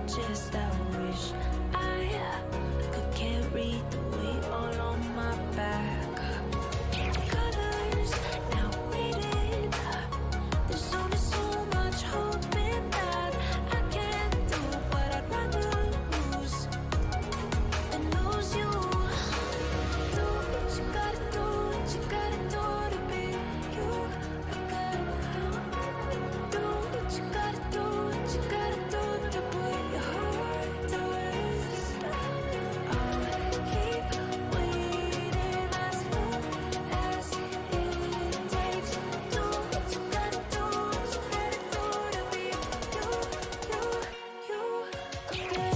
just I wish I could carry the weight all on my back. Colors now bleeding. There's only so much hope in that. I can't do what I'd rather lose than lose you. Do what you gotta do, what you gotta do to be you again. Do what you gotta do, what you gotta do to put your heart to rest. I'll keep waiting as long as it takes. Do what you gotta do, what you gotta do to be you again.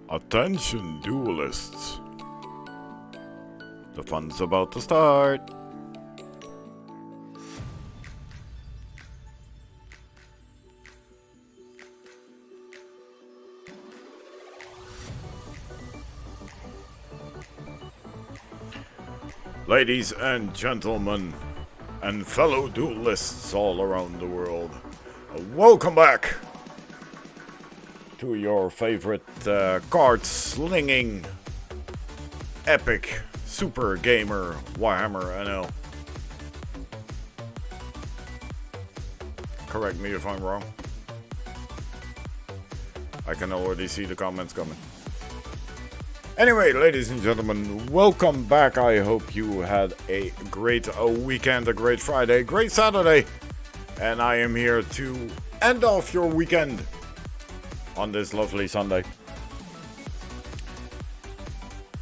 Attention duelists. The fun's about to start. Ladies and gentlemen, and fellow duelists all around the world, welcome back to your favorite card-slinging, epic, super gamer Warhammer NL. Correct me if I'm wrong. I can already see the comments coming. Anyway, ladies and gentlemen, welcome back. I hope you had a great weekend, a great Friday, great Saturday. And I am here to end off your weekend on this lovely Sunday,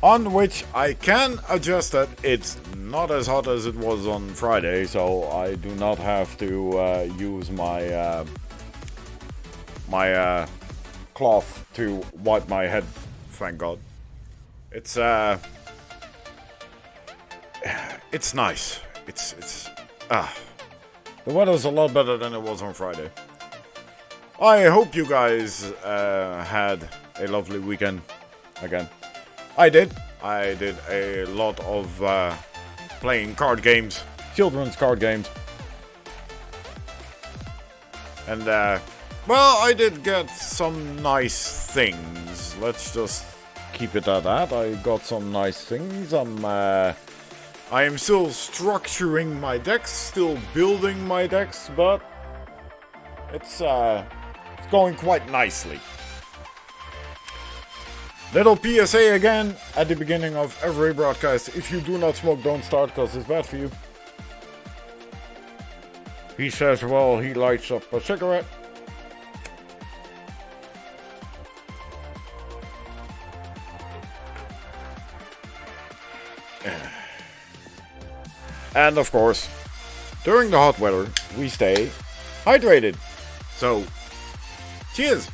on which I can adjust that it's not as hot as it was on Friday, so I do not have to use my cloth to wipe my head. Thank God. It's nice. The weather's a lot better than it was on Friday. I hope you guys had a lovely weekend again. I did. I did a lot of playing card games, children's card games. And, well, I did get some nice things. Let's just keep it at that. I got some nice things. I am still structuring my decks, still building my decks, but it's going quite nicely. Little PSA again at the beginning of every broadcast. If you do not smoke, don't start, because it's bad for you. He says, well, he lights up a cigarette. And of course, during the hot weather, we stay hydrated. So, cheers!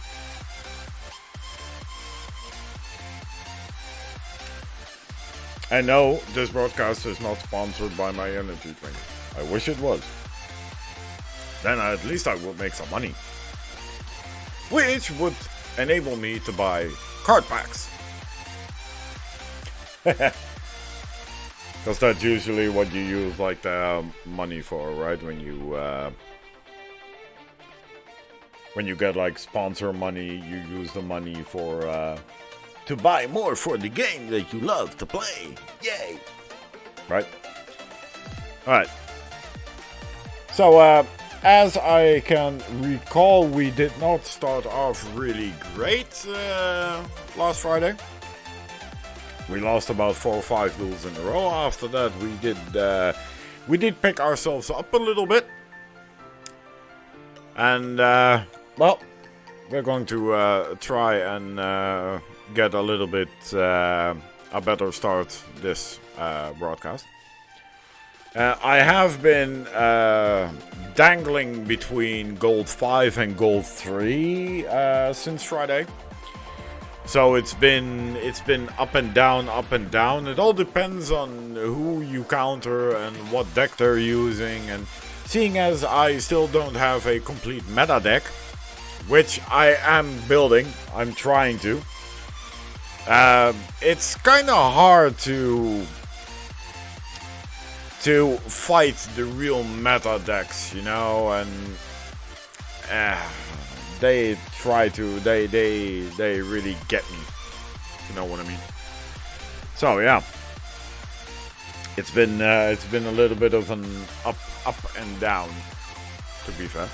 And no, this broadcast is not sponsored by my energy drink. I wish it was. Then at least I would make some money. Which would enable me to buy card packs. Because that's usually what you use like the money for, right? When you get like sponsor money, you use the money for to buy more for the game that you love to play. Yay! Right? Alright. So, as I can recall, we did not start off really great last Friday. We lost about 4 or 5 duels in a row. After that, we did pick ourselves up a little bit. And, well, we're going to try and get a little bit a better start this broadcast. I have been dangling between Gold 5 and Gold 3 since Friday. So it's been up and down, up and down. It all depends on who you counter and what deck they're using. And seeing as I still don't have a complete meta deck, which I am building, I'm trying to. It's kind of hard to fight the real meta decks, you know, and they try to, they really get me, you know what I mean. So yeah, it's been a little bit of an up and down, to be fair.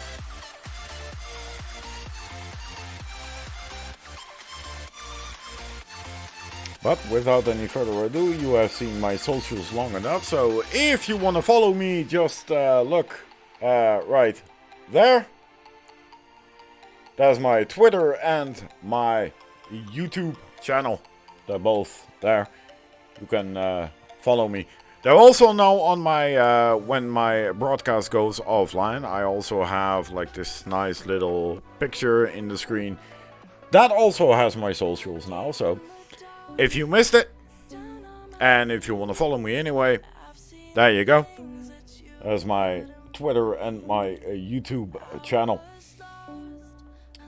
But without any further ado, you have seen my socials long enough, so if you want to follow me, just look right there. That's my Twitter and my YouTube channel. They're both there. You can follow me. They're also now on my, when my broadcast goes offline, I also have like this nice little picture in the screen. That also has my socials now, so if you missed it, and if you want to follow me anyway, there you go. There's my Twitter and my YouTube channel.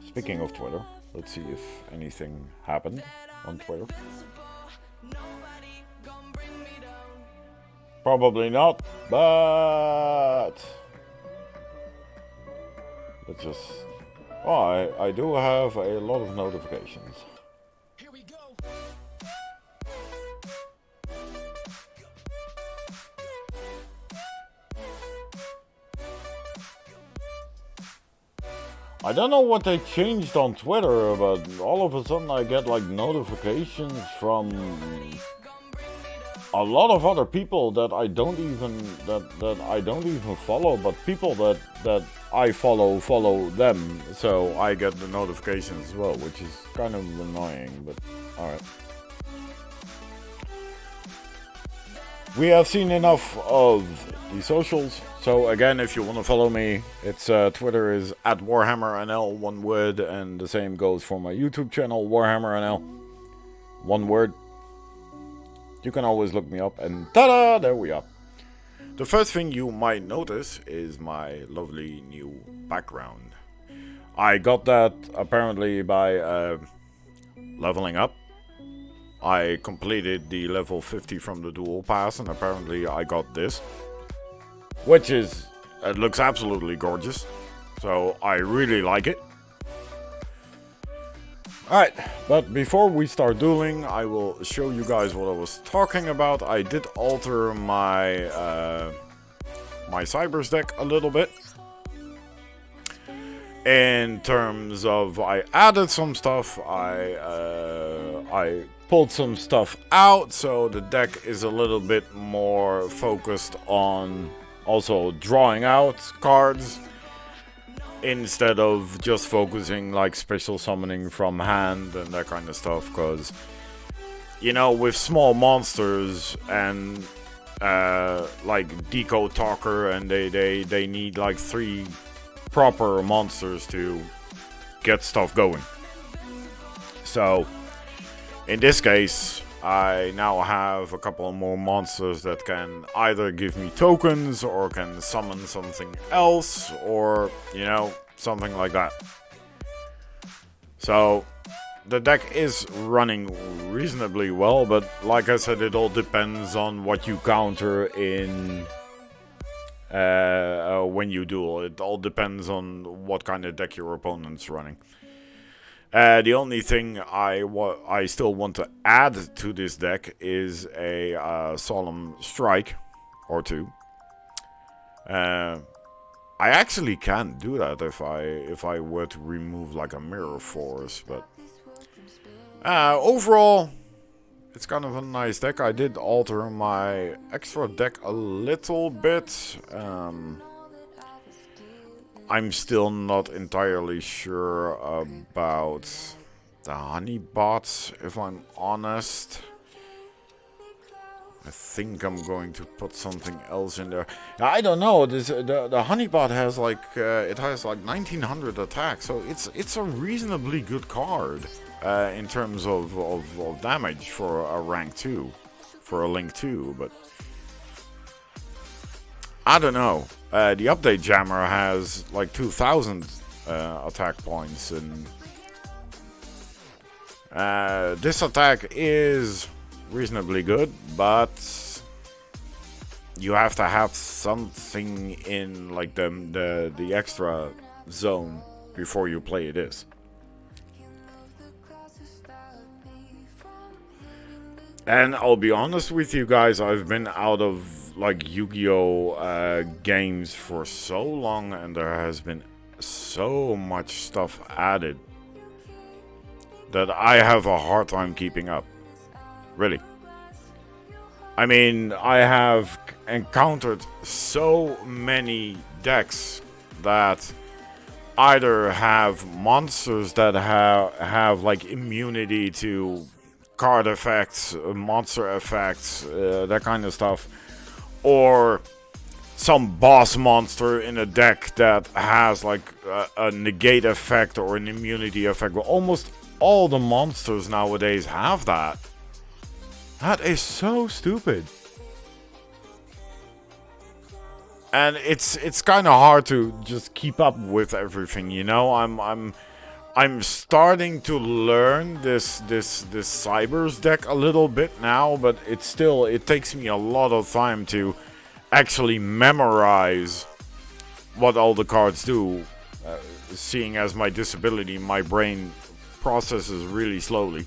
Speaking of Twitter, let's see if anything happened on Twitter. Probably not, but let's just... Oh, I do have a lot of notifications. Here we go. I don't know what they changed on Twitter, but all of a sudden I get like notifications from a lot of other people that I don't even follow, but people that I follow them, so I get the notifications as well, which is kind of annoying, but alright. We have seen enough of the socials, so again, if you want to follow me, it's Twitter is at WarhammerNL, one word, and the same goes for my YouTube channel, WarhammerNL, one word. You can always look me up, and ta-da, there we are. The first thing you might notice is my lovely new background. I got that apparently by leveling up. I completed the level 50 from the dual pass, and apparently I got this, which is, it looks absolutely gorgeous, so I really like it. Alright, but before we start dueling, I will show you guys what I was talking about. I did alter my my Cybers deck a little bit. In terms of, I added some stuff, I pulled some stuff out, so the deck is a little bit more focused on also drawing out cards, instead of just focusing like special summoning from hand and that kind of stuff, because, you know, with small monsters and like Deco Talker, and they need like 3 proper monsters to get stuff going. So in this case, I now have a couple more monsters that can either give me tokens or can summon something else, or, you know, something like that. So the deck is running reasonably well, but like I said, it all depends on what you counter in when you duel. It all depends on what kind of deck your opponent's running. The only thing I still want to add to this deck is a Solemn Strike or 2. I actually can't do that if I were to remove like a Mirror Force, but overall, it's kind of a nice deck. I did alter my extra deck a little bit. I'm still not entirely sure about the honey bots, if I'm honest. I think I'm going to put something else in there. I don't know. The honey bot has like it has like 1900 attack, so it's a reasonably good card in terms of damage for a rank 2, for a link 2, but I don't know. The update jammer has like 2000 attack points, and this attack is reasonably good, but you have to have something in like the extra zone before you play this. And I'll be honest with you guys, I've been out of like Yu-Gi-Oh games for so long, and there has been so much stuff added that I have a hard time keeping up. Really. I mean, I have encountered so many decks that either have monsters that have like immunity to card effects, monster effects, that kind of stuff, or some boss monster in a deck that has like a negate effect or an immunity effect. Well, almost all the monsters nowadays have that. That is so stupid. And it's kind of hard to just keep up with everything, you know. I'm starting to learn this Cybers deck a little bit now, but it takes me a lot of time to actually memorize what all the cards do. Seeing as my disability, my brain processes really slowly.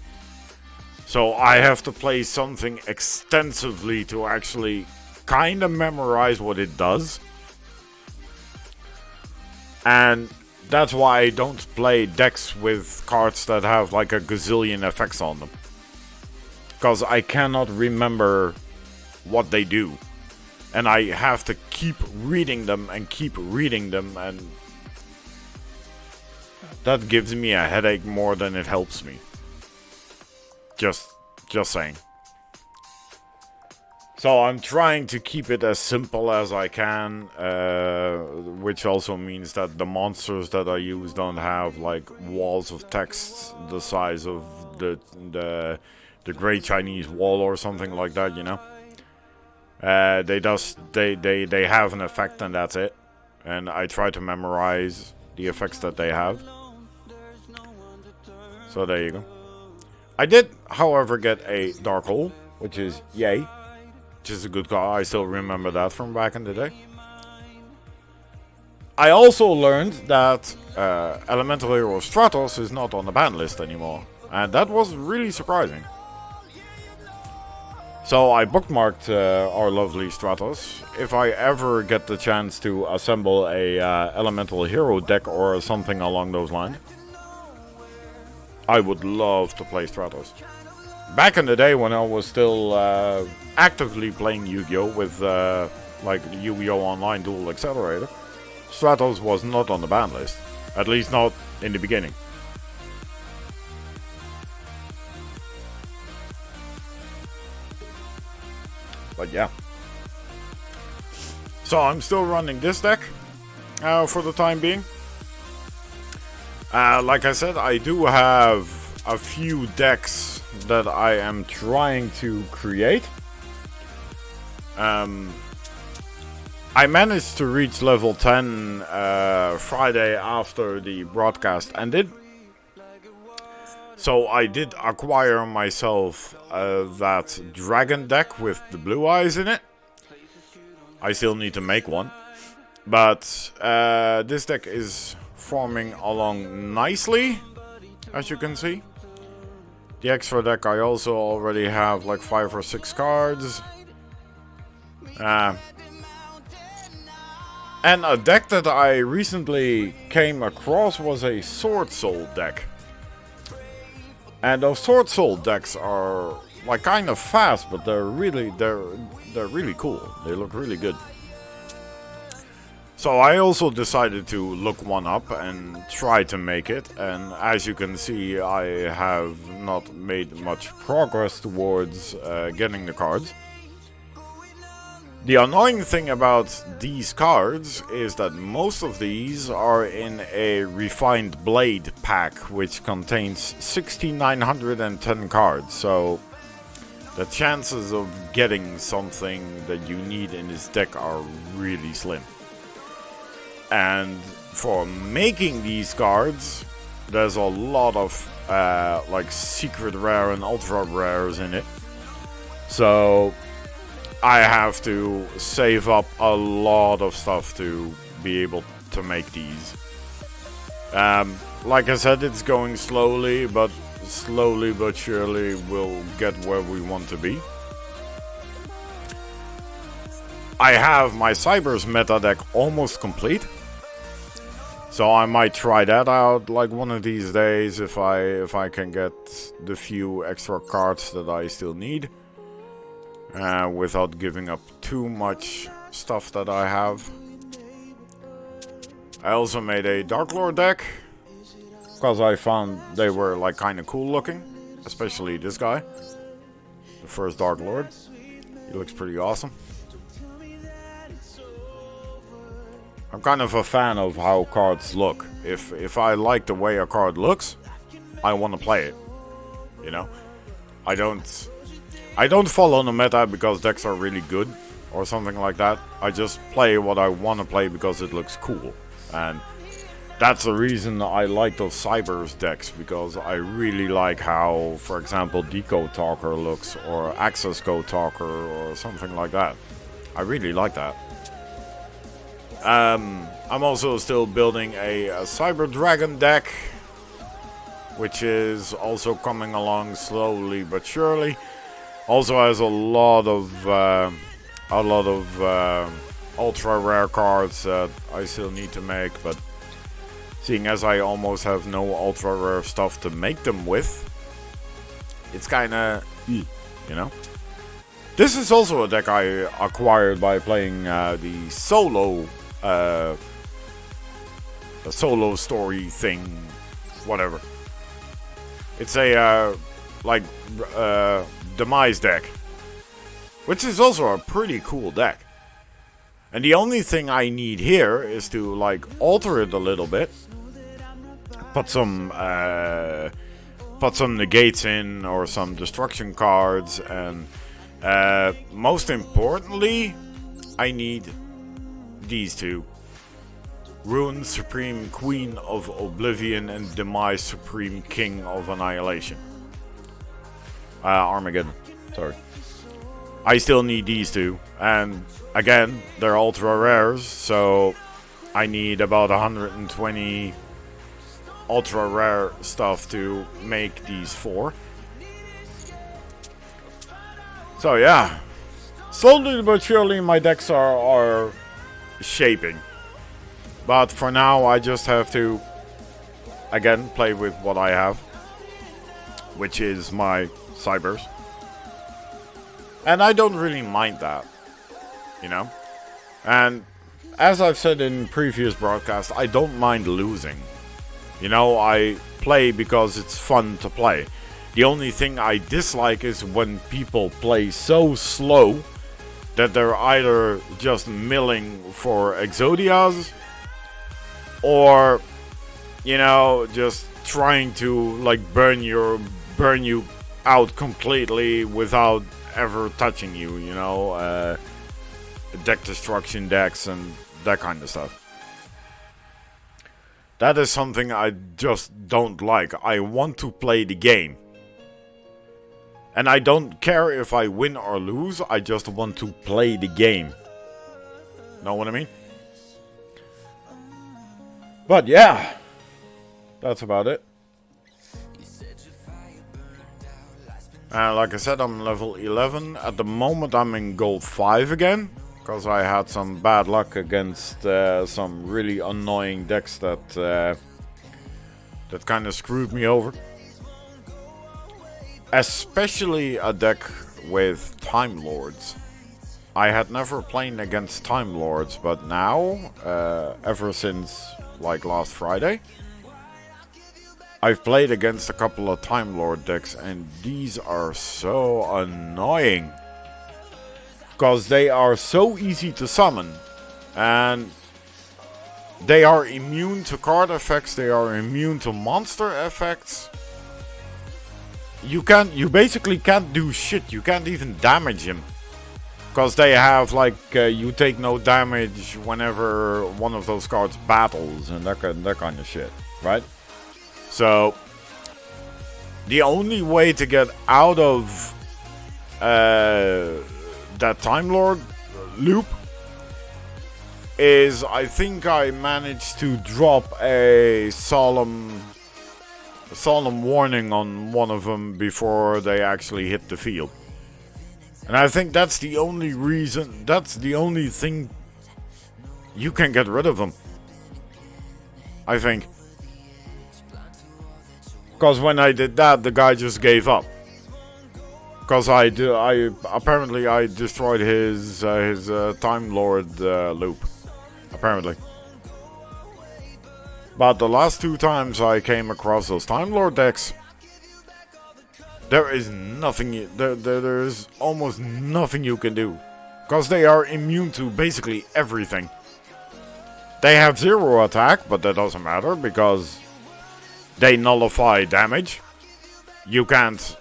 So I have to play something extensively to actually kind of memorize what it does. And that's why I don't play decks with cards that have like a gazillion effects on them. Because I cannot remember what they do. And I have to keep reading them, and that gives me a headache more than it helps me. Just saying. So I'm trying to keep it as simple as I can, which also means that the monsters that I use don't have like walls of text the size of the Great Chinese Wall or something like that, you know. They have an effect, and that's it. And I try to memorize the effects that they have. So there you go. I did, however, get a Dark Hole, which is yay. Which is a good call. I still remember that from back in the day. I also learned that Elemental Hero Stratos is not on the ban list anymore. And that was really surprising. So I bookmarked our lovely Stratos. If I ever get the chance to assemble a elemental hero deck or something along those lines, I would love to play Stratos. Back in the day when I was still actively playing Yu-Gi-Oh! With like Yu-Gi-Oh! Online Duel Accelerator, Stratos was not on the ban list. At least not in the beginning. But yeah. So I'm still running this deck for the time being. Like I said, I do have a few decks that I am trying to create. I managed to reach level 10 Friday after the broadcast ended. So I did acquire myself that dragon deck with the blue eyes in it. I still need to make one. But this deck is forming along nicely, as you can see. The extra deck I also already have like 5 or 6 cards. And a deck that I recently came across was a Sword Soul deck. And those Sword Soul decks are like kind of fast, but they're really cool. They look really good. So I also decided to look one up and try to make it. And as you can see, I have not made much progress towards getting the cards. The annoying thing about these cards is that most of these are in a Refined Blade pack, which contains 1,610 cards. So the chances of getting something that you need in this deck are really slim. And for making these cards, there's a lot of like secret rare and ultra rares in it. So I have to save up a lot of stuff to be able to make these. Like I said, it's going slowly but surely we'll get where we want to be. I have my Cybers meta deck almost complete. So I might try that out like one of these days if I can get the few extra cards that I still need. Without giving up too much stuff that I have. I also made a Dark Lord deck, because I found they were like kind of cool looking, especially this guy, the first Dark Lord. He looks pretty awesome. I'm kind of a fan of how cards look. If I like the way a card looks, I want to play it. You know, I don't follow the meta because decks are really good or something like that. I just play what I want to play because it looks cool. And that's the reason I like those Cybers decks, because I really like how, for example, Decode Talker looks, or Access Code Talker, or something like that. I really like that. I'm also still building a Cyber Dragon deck, which is also coming along slowly but surely. Also has a lot of ultra rare cards that I still need to make, but seeing as I almost have no ultra rare stuff to make them with, it's kinda, you know. This is also a deck I acquired by playing the solo story thing, whatever. It's a Demise deck, which is also a pretty cool deck. And the only thing I need here is to like alter it a little bit, put some negates in or some destruction cards, and most importantly, I need these two: Ruin Supreme Queen of Oblivion and Demise Supreme King of Annihilation. Armageddon, sorry. I still need these two, and again, they're ultra rares, so I need about 120 ultra rare stuff to make these 4. So yeah, slowly but surely my decks are shaping. But for now I just have to, again, play with what I have, which is my Cybers. And I don't really mind that, you know? And as I've said in previous broadcasts, I don't mind losing. You know, I play because it's fun to play. The only thing I dislike is when people play so slow that they're either just milling for Exodias or, you know, just trying to like burn you out completely without ever touching you, you know, deck destruction decks and that kind of stuff. That is something I just don't like. I want to play the game. And I don't care if I win or lose, I just want to play the game. Know what I mean? But yeah, that's about it. Like I said, I'm level 11. At the moment I'm in gold 5 again. Because I had some bad luck against some really annoying decks that kind of screwed me over. Especially a deck with Time Lords. I had never played against Time Lords, but now, ever since like last Friday, I've played against a couple of Time Lord decks, and these are so annoying. Because they are so easy to summon, and they are immune to card effects, they are immune to monster effects. You basically can't do shit, you can't even damage him. Because they have like, you take no damage whenever one of those cards battles and that kind of shit, right? So, the only way to get out of that Time Lord loop is, I think I managed to drop a solemn warning on one of them before they actually hit the field. And I think that's the only reason, that's the only thing you can get rid of them. I think. Because when I did that, the guy just gave up. Because apparently I destroyed his Time Lord loop. Apparently. But the last 2 times I came across those Time Lord decks, there is nothing, there's almost nothing you can do. Because they are immune to basically everything. They have 0 attack, but that doesn't matter because they nullify damage. You can't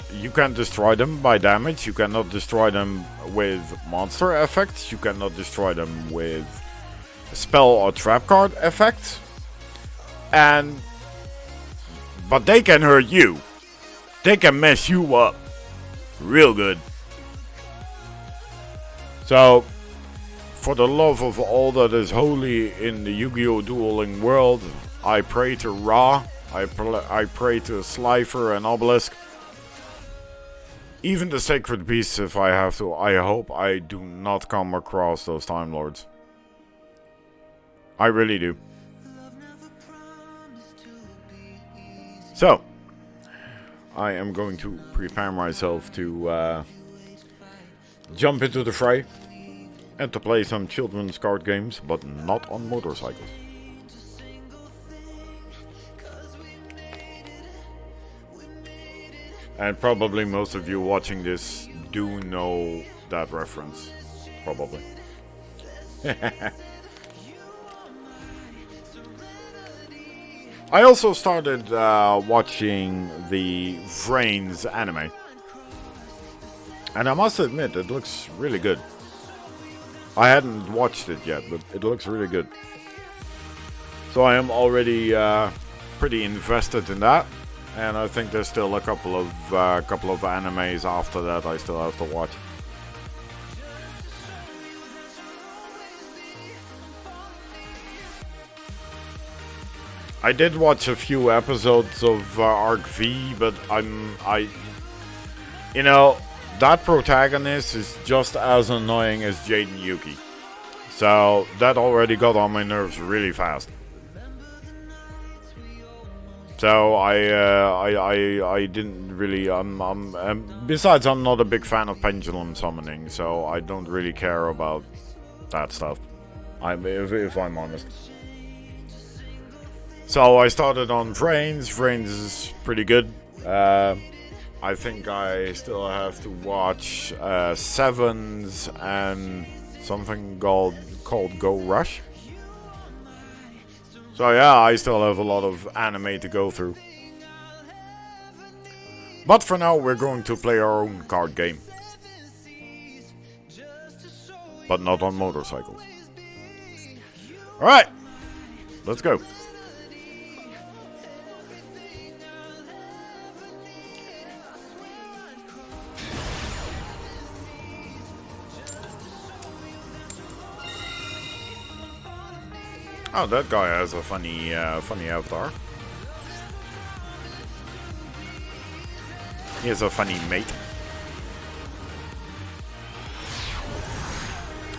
destroy them by damage. You cannot destroy them with monster effects. You cannot destroy them with spell or trap card effects. But they can hurt you. They can mess you up real good. So, for the love of all that is holy in the Yu-Gi-Oh! Dueling world, I pray to Ra. I pray to Slifer and Obelisk. Even the Sacred Beasts if I have to. I hope I do not come across those Time Lords. I really do. So, I am going to prepare myself to jump into the fray and to play some children's card games, but not on motorcycles. And probably most of you watching this do know that reference. Probably. I also started watching the Vrains anime. And I must admit, it looks really good. I hadn't watched it yet, but it looks really good. So I am already pretty invested in that. And I think there's still a couple of animes after that I still have to watch. I did watch a few episodes of Arc V, but you know, that protagonist is just as annoying as Jaden Yuki. So that already got on my nerves really fast. So I didn't really besides I'm not a big fan of pendulum summoning, so I don't really care about that stuff. If I'm honest. So I started on Vrains. Vrains is pretty good. I think I still have to watch Sevens and something called Go Rush. So yeah, I still have a lot of anime to go through. But for now, we're going to play our own card game. But not on motorcycles. Alright, let's go. Oh, that guy has a funny avatar. He has a funny mate.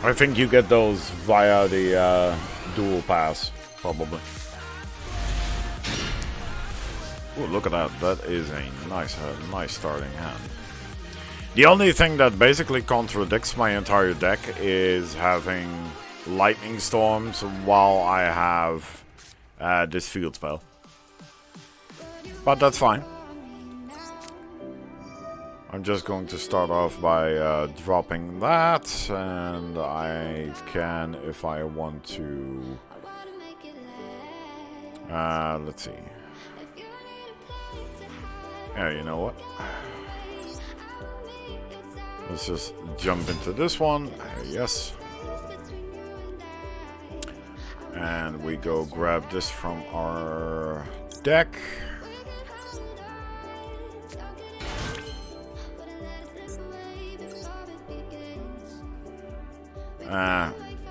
I think you get those via the dual pass, probably. Ooh, look at that. That is a nice starting hand. The only thing that basically contradicts my entire deck is having lightning storms while I have this field spell. But that's fine. I'm just going to start off by dropping that, and I can, if I want to, let's see. Yeah, you know what? Let's just jump into this one. Yes. And we go grab this from our deck.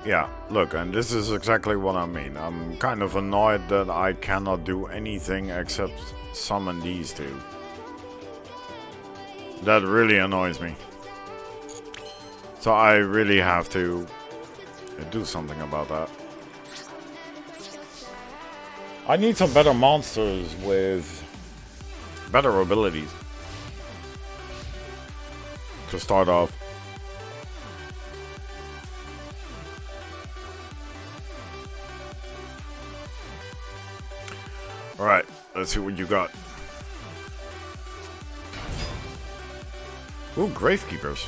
Yeah, look, and this is exactly what I mean. I'm kind of annoyed that I cannot do anything except summon these two. That really annoys me. So I really have to do something about that. I need some better monsters with better abilities to start off. Alright, let's see what you got. Ooh, Gravekeepers.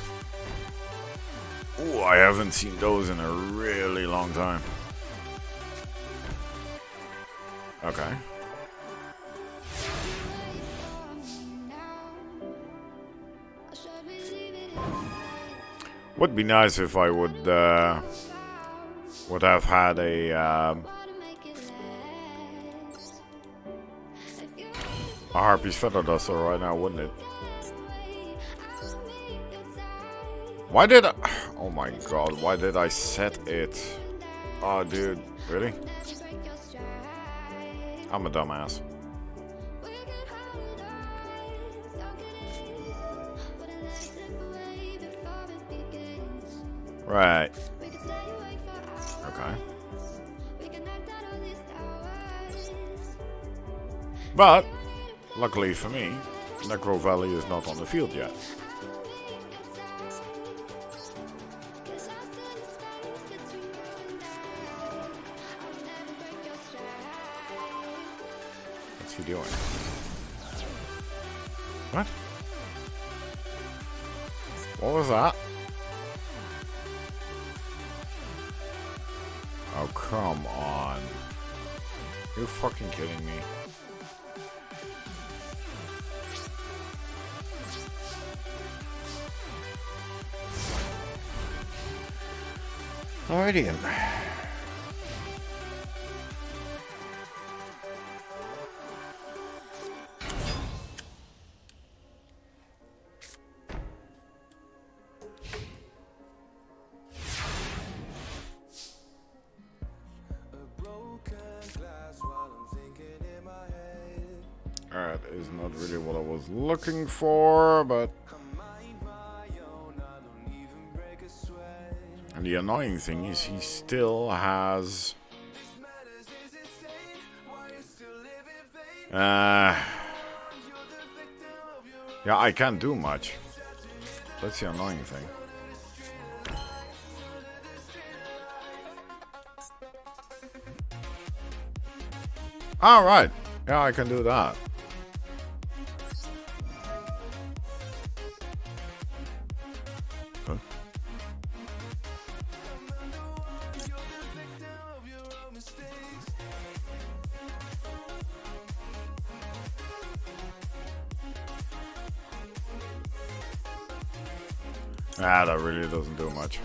Ooh, I haven't seen those in a really long time. Okay. Would be nice if I would have had a Harpy's Feather Duster right now, wouldn't it? Why did I... Oh my god, why did I set it? Oh, dude, really? I'm a dumbass. Right. Okay. But, luckily for me, Necro Valley is not on the field yet. What's he doing? What? What was that? Oh, come on. You're fucking kidding me. Alrighty then. That is not really what I was looking for, but... And the annoying thing is he still has... yeah, I can't do much. That's the annoying thing. Alright. Yeah, I can do that. Huh? Ah, that really doesn't do much.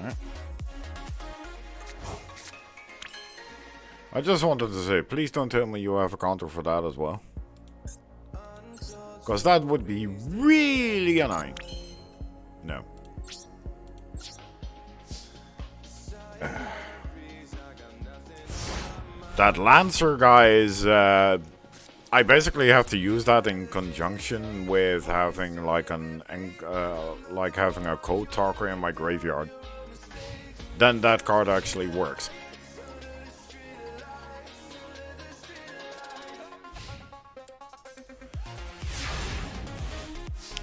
Right. I just wanted to say, please don't tell me you have a counter for that as well. Because that would be really annoying. No. That Lancer guy is... I basically have to use that in conjunction with having like having a code talker in my graveyard. Then that card actually works.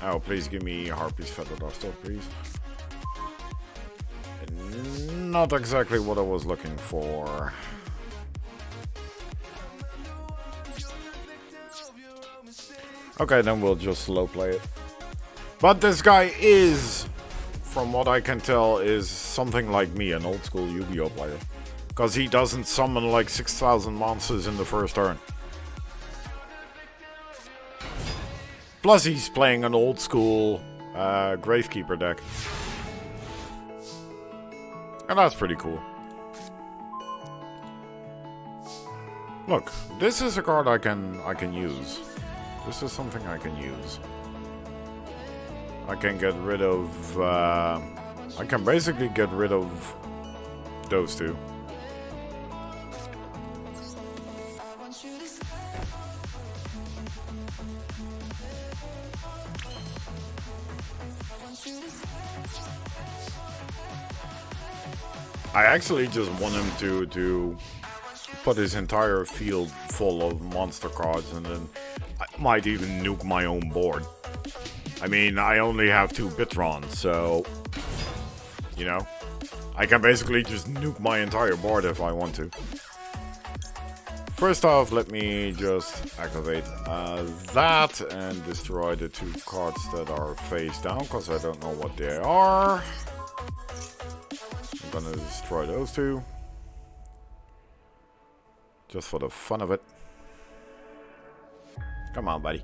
Oh, please give me Harpy's Feather Duster, please. Not exactly what I was looking for. Okay, then we'll just slow play it. But this guy is, from what I can tell, is something like me, an old school Yu-Gi-Oh player. Because he doesn't summon like 6,000 monsters in the first turn. Plus he's playing an old school Gravekeeper deck. And that's pretty cool. Look, this is a card I can use. This is something I can use. I can get rid of... I can basically get rid of those two. I actually just want him to put his entire field full of monster cards, and then I might even nuke my own board. I mean, I only have 2 Bitrons, so, you know, I can basically just nuke my entire board if I want to. First off, let me just activate that and destroy the 2 cards that are face down, because I don't know what they are. I'm gonna destroy those 2. Just for the fun of it. Come on, buddy.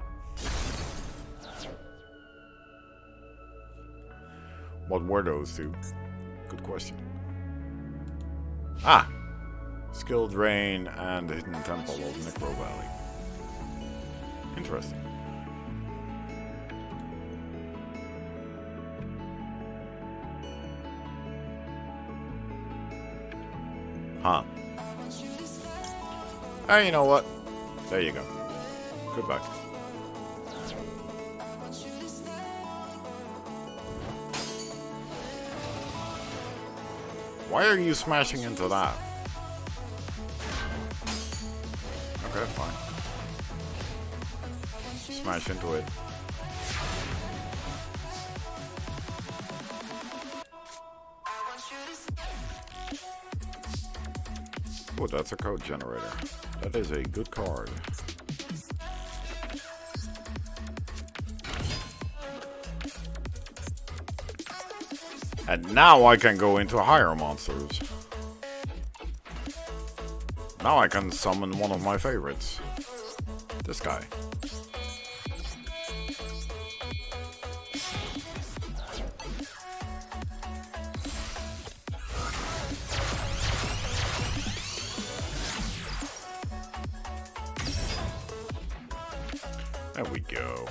What were those 2? Good question. Ah! Skill Drain and the Hidden Temple of Necro Valley. Interesting. Huh. Hey, you know what? There you go. Goodbye. Why are you smashing into that? Okay, fine. Smash into it. Oh, that's a code generator. That is a good card. And now I can go into higher monsters. Now I can summon one of my favorites. This guy. There we go.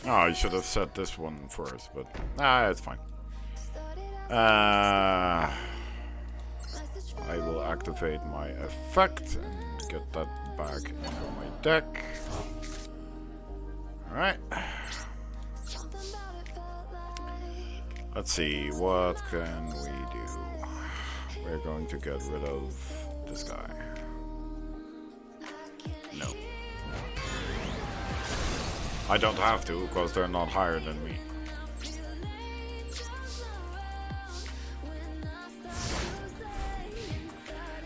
Oh, I should have set this one first, but it's fine. I will activate activate my effect and get that back into my deck. Alright. Let's see, what can we do? We're going to get rid of this guy. No. I don't have to, because they're not higher than me.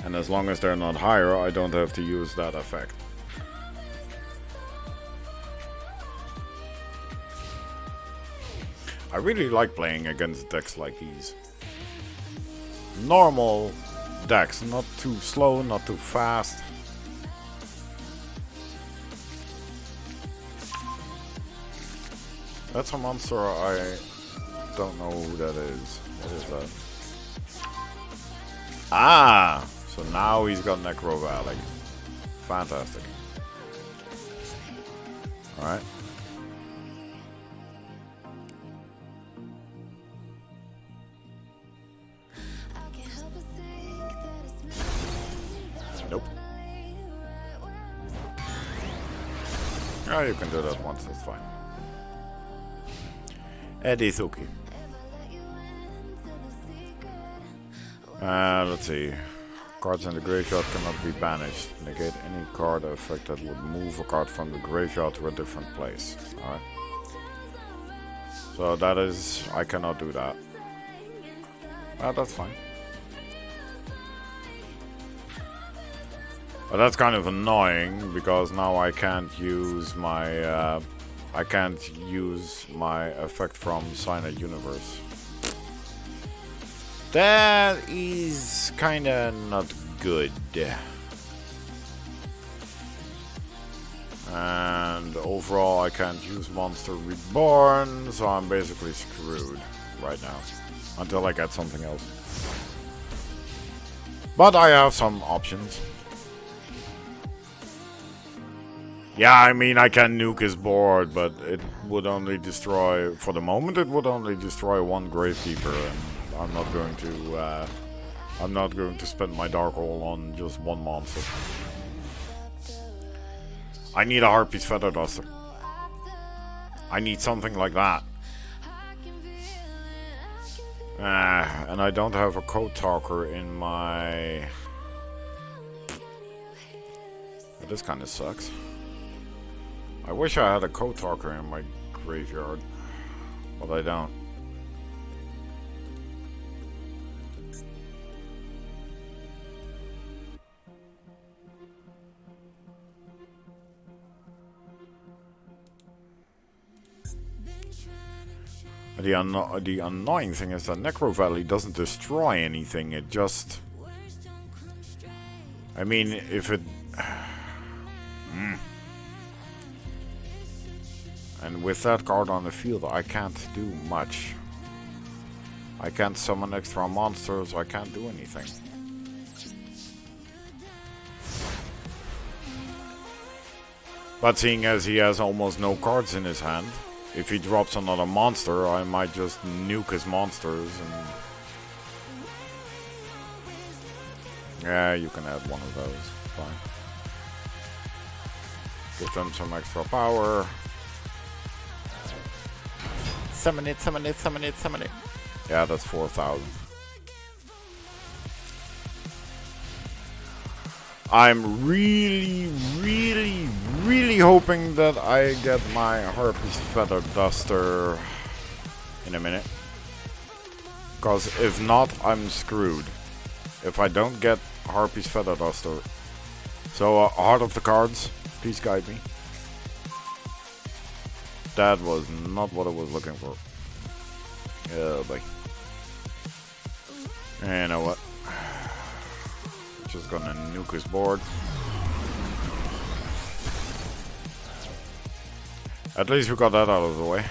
And as long as they're not higher, I don't have to use that effect. I really like playing against decks like these. Normal decks, not too slow, not too fast. That's a monster I don't know who that is. What is that? Ah! So now he's got Necro Valley. Fantastic. Alright. Nope. Oh, you can do that once, that's fine. It is okay. Let's see. Cards in the graveyard cannot be banished. Negate any card effect that would move a card from the graveyard to a different place. Alright. So that is... I cannot do that. That's fine. But that's kind of annoying, because now I can't use my... I can't use my effect from Sign of Universe. That is kinda not good. And overall I can't use Monster Reborn, so I'm basically screwed right now. Until I get something else. But I have some options. Yeah, I mean, I can nuke his board, but it would only destroy... For the moment, it would only destroy one Gravekeeper, and I'm not going to spend my Dark Hole on just one monster. I need a Harpy's Feather Duster. I need something like that. And I don't have a Code Talker in my... This kind of sucks. I wish I had a Code Talker in my graveyard, but I don't. The annoying thing is that Necro Valley doesn't destroy anything, it just... I mean, if it... And with that card on the field, I can't do much. I can't summon extra monsters, I can't do anything. But seeing as he has almost no cards in his hand, if he drops another monster, I might just nuke his monsters and... Yeah, you can add one of those, fine. Give them some extra power. Summon it, summon it, summon it, summon it. Yeah, that's 4,000. I'm really hoping that I get my Harpy's Feather Duster in a minute. Because if not, I'm screwed. If I don't get Harpy's Feather Duster. So, Heart of the Cards, please guide me. That was not what I was looking for. Oh boy. You know what? Just gonna nuke his board. At least we got that out of the way.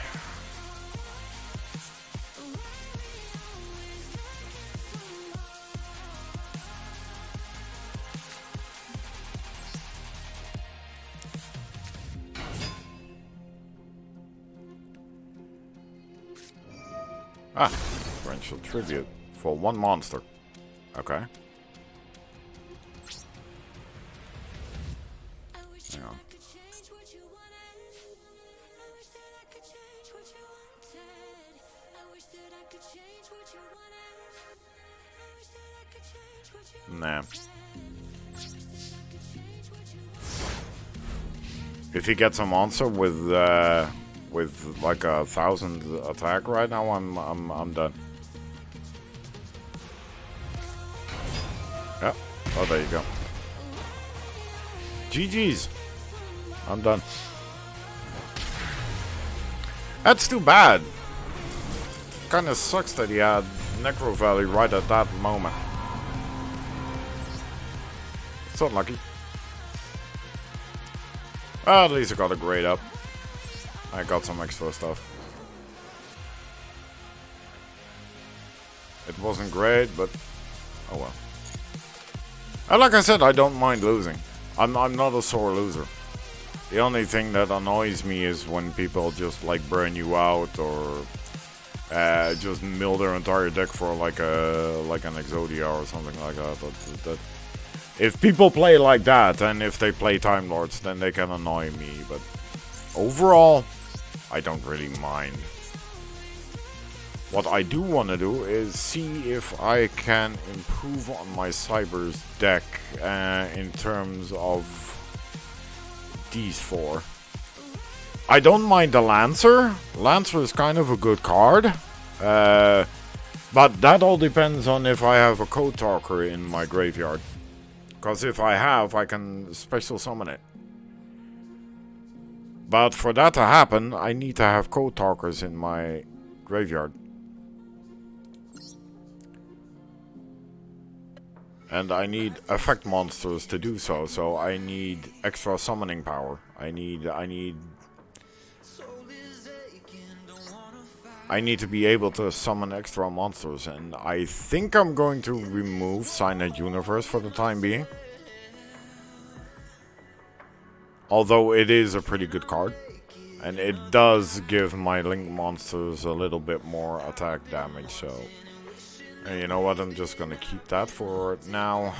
Ah, torrential tribute for one monster. Okay. Nah. If he gets a monster with like 1,000 attack right now, I'm done. Yeah. Oh, there you go. GG's. I'm done. That's too bad. Kinda sucks that he had Necro Valley right at that moment. It's unlucky. Well, at least I got a grade up. I got some extra stuff. It wasn't great, but oh well. And like I said, I don't mind losing. I'm not a sore loser. The only thing that annoys me is when people just like burn you out or just mill their entire deck for like an Exodia or something like that. That if people play like that and if they play Time Lords, then they can annoy me. But overall, I don't really mind. What I do want to do is see if I can improve on my Cyber's deck in terms of these four. I don't mind the Lancer. Lancer is kind of a good card. But that all depends on if I have a Code Talker in my graveyard. Because if I have, I can special summon it. But for that to happen, I need to have Code Talkers in my graveyard. And I need effect monsters to do so, so I need extra summoning power. I need to be able to summon extra monsters, and I think I'm going to remove Signet Universe for the time being. Although it is a pretty good card, and it does give my Link monsters a little bit more attack damage, so... And you know what, I'm just gonna keep that for now.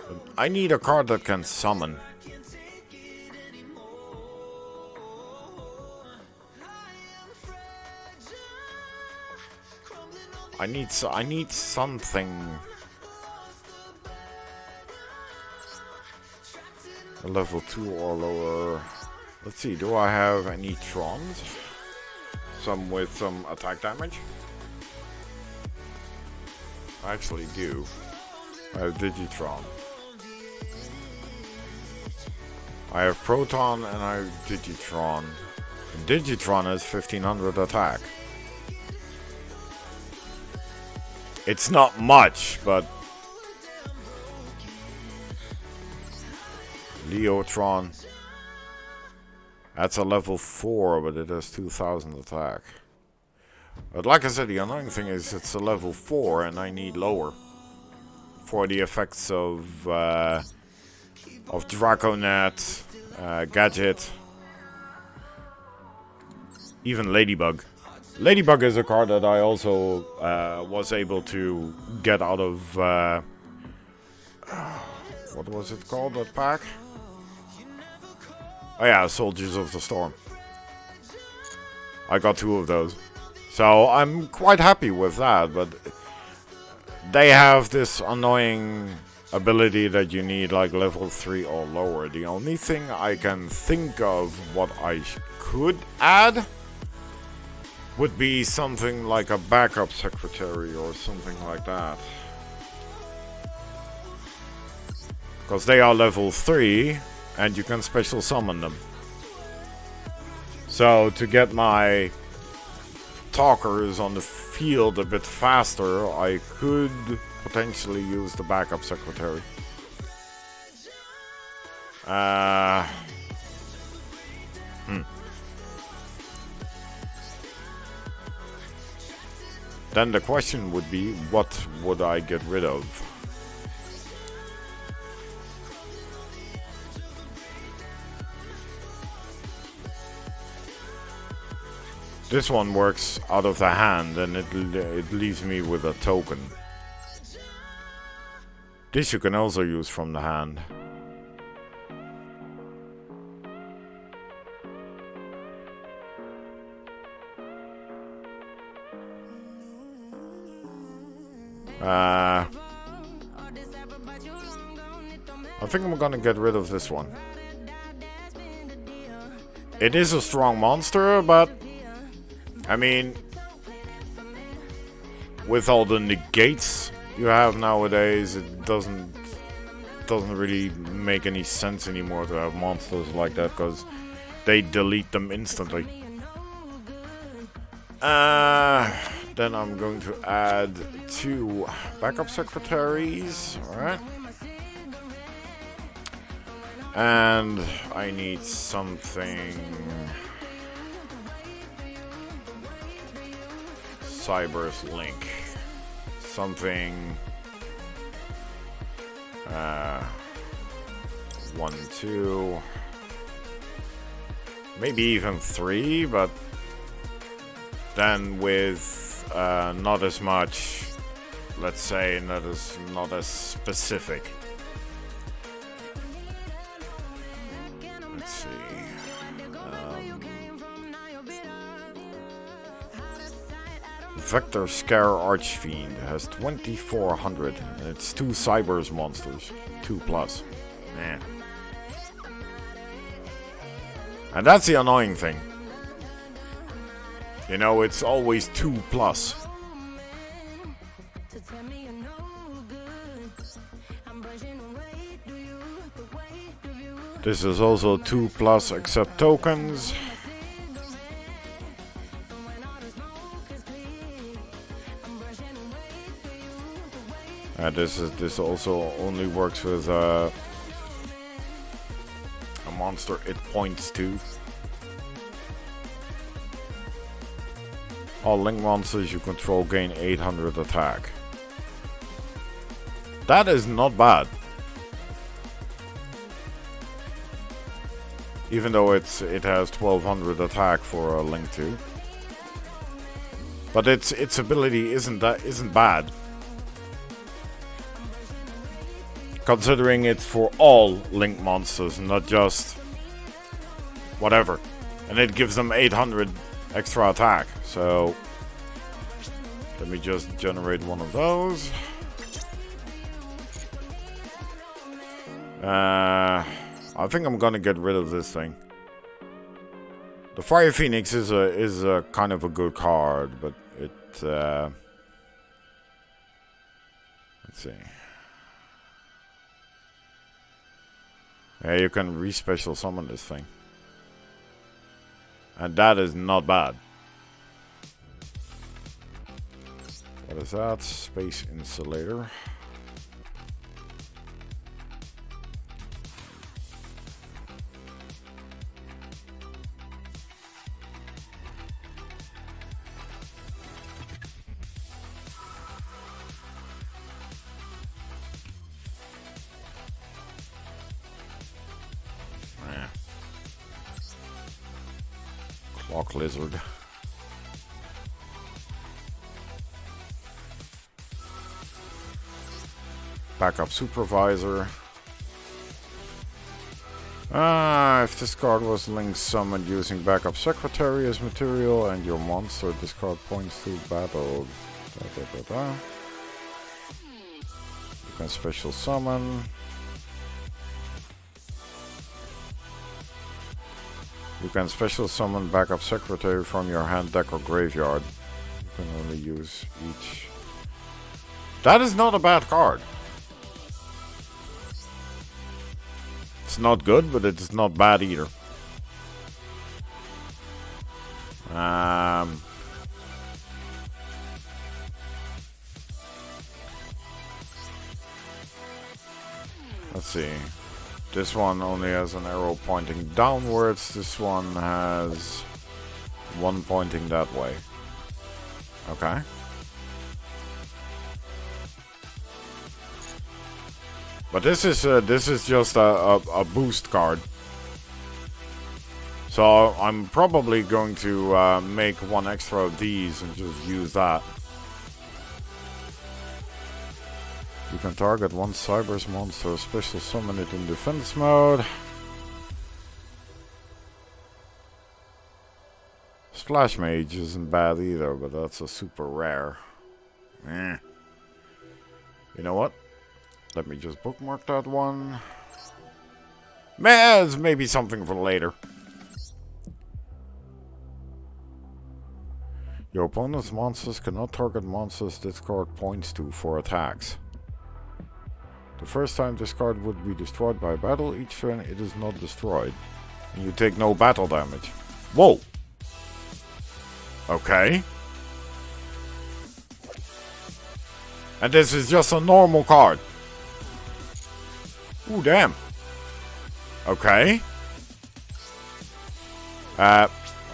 But I need a card that can summon. I need something. A level 2 or lower. Let's see, do I have any Trons? Some with some attack damage? I actually do. I have Digitron. I have Proton and I have Digitron. And Digitron has 1500 attack. It's not much, but... Leotron. That's a level 4, but it has 2000 attack. But like I said, the annoying thing is it's a level 4 and I need lower. For the effects of Draconet, Gadget, even Ladybug. Ladybug is a card that I also was able to get out of... what was it called, that pack? Oh yeah, Soldiers of the Storm. I got 2 of those. So I'm quite happy with that, but they have this annoying ability that you need like level 3 or lower. The only thing I can think of what I could add would be something like a backup secretary or something like that. Because they are level 3 and you can special summon them. So to get my talkers on the field a bit faster, I could potentially use the backup secretary. Then the question would be, what would I get rid of? This one works out of the hand and it leaves me with a token. This you can also use from the hand. I think I'm gonna get rid of this one. It is a strong monster, but I mean, with all the negates you have nowadays, it doesn't really make any sense anymore to have monsters like that, because they delete them instantly. Then I'm going to add 2 backup secretaries. Alright. And I need something Cyber's Link. Something 1, 2, maybe even 3, but then with not as much, let's say, not as specific. Let's see. Vector Scare Archfiend has 2400, and it's 2 Cybers monsters, 2+. Man. And that's the annoying thing. You know, it's always 2+. This is also 2+ except tokens. This also only works with a monster it points to. All link monsters you control gain 800 attack. That is not bad. Even though it has 1200 attack for a link 2. But its ability isn't bad. Considering it's for all link monsters, not just whatever. And it gives them 800 extra attack. So let me just generate one of those. I think I'm gonna get rid of this thing. The Fire Phoenix is a kind of a good card, but it let's see. Yeah, you can re-special summon this thing. And that is not bad. What is that? Space Insulator. Clock Lizard. Backup Supervisor. If this card was linked summoned using Backup Secretary as material and your monster discard points to battle. You can special summon. You can special summon Backup Secretary from your hand, deck, or graveyard. You can only use each. That is not a bad card. It's not good, but it's not bad either. Let's see. This one only has an arrow pointing downwards. This one has one pointing that way. Okay. But this is just a boost card. So I'm probably going to make one extra of these and just use that. You can target one Cyber's monster, special summon it in defense mode. Splash Mage isn't bad either, but that's a super rare. You know what? Let me just bookmark that one. Maybe something for later. Your opponent's monsters cannot target monsters this card points to for attacks. The first time this card would be destroyed by battle, each turn it is not destroyed. And you take no battle damage. Whoa! Okay. And this is just a normal card. Ooh, damn. Okay. I'm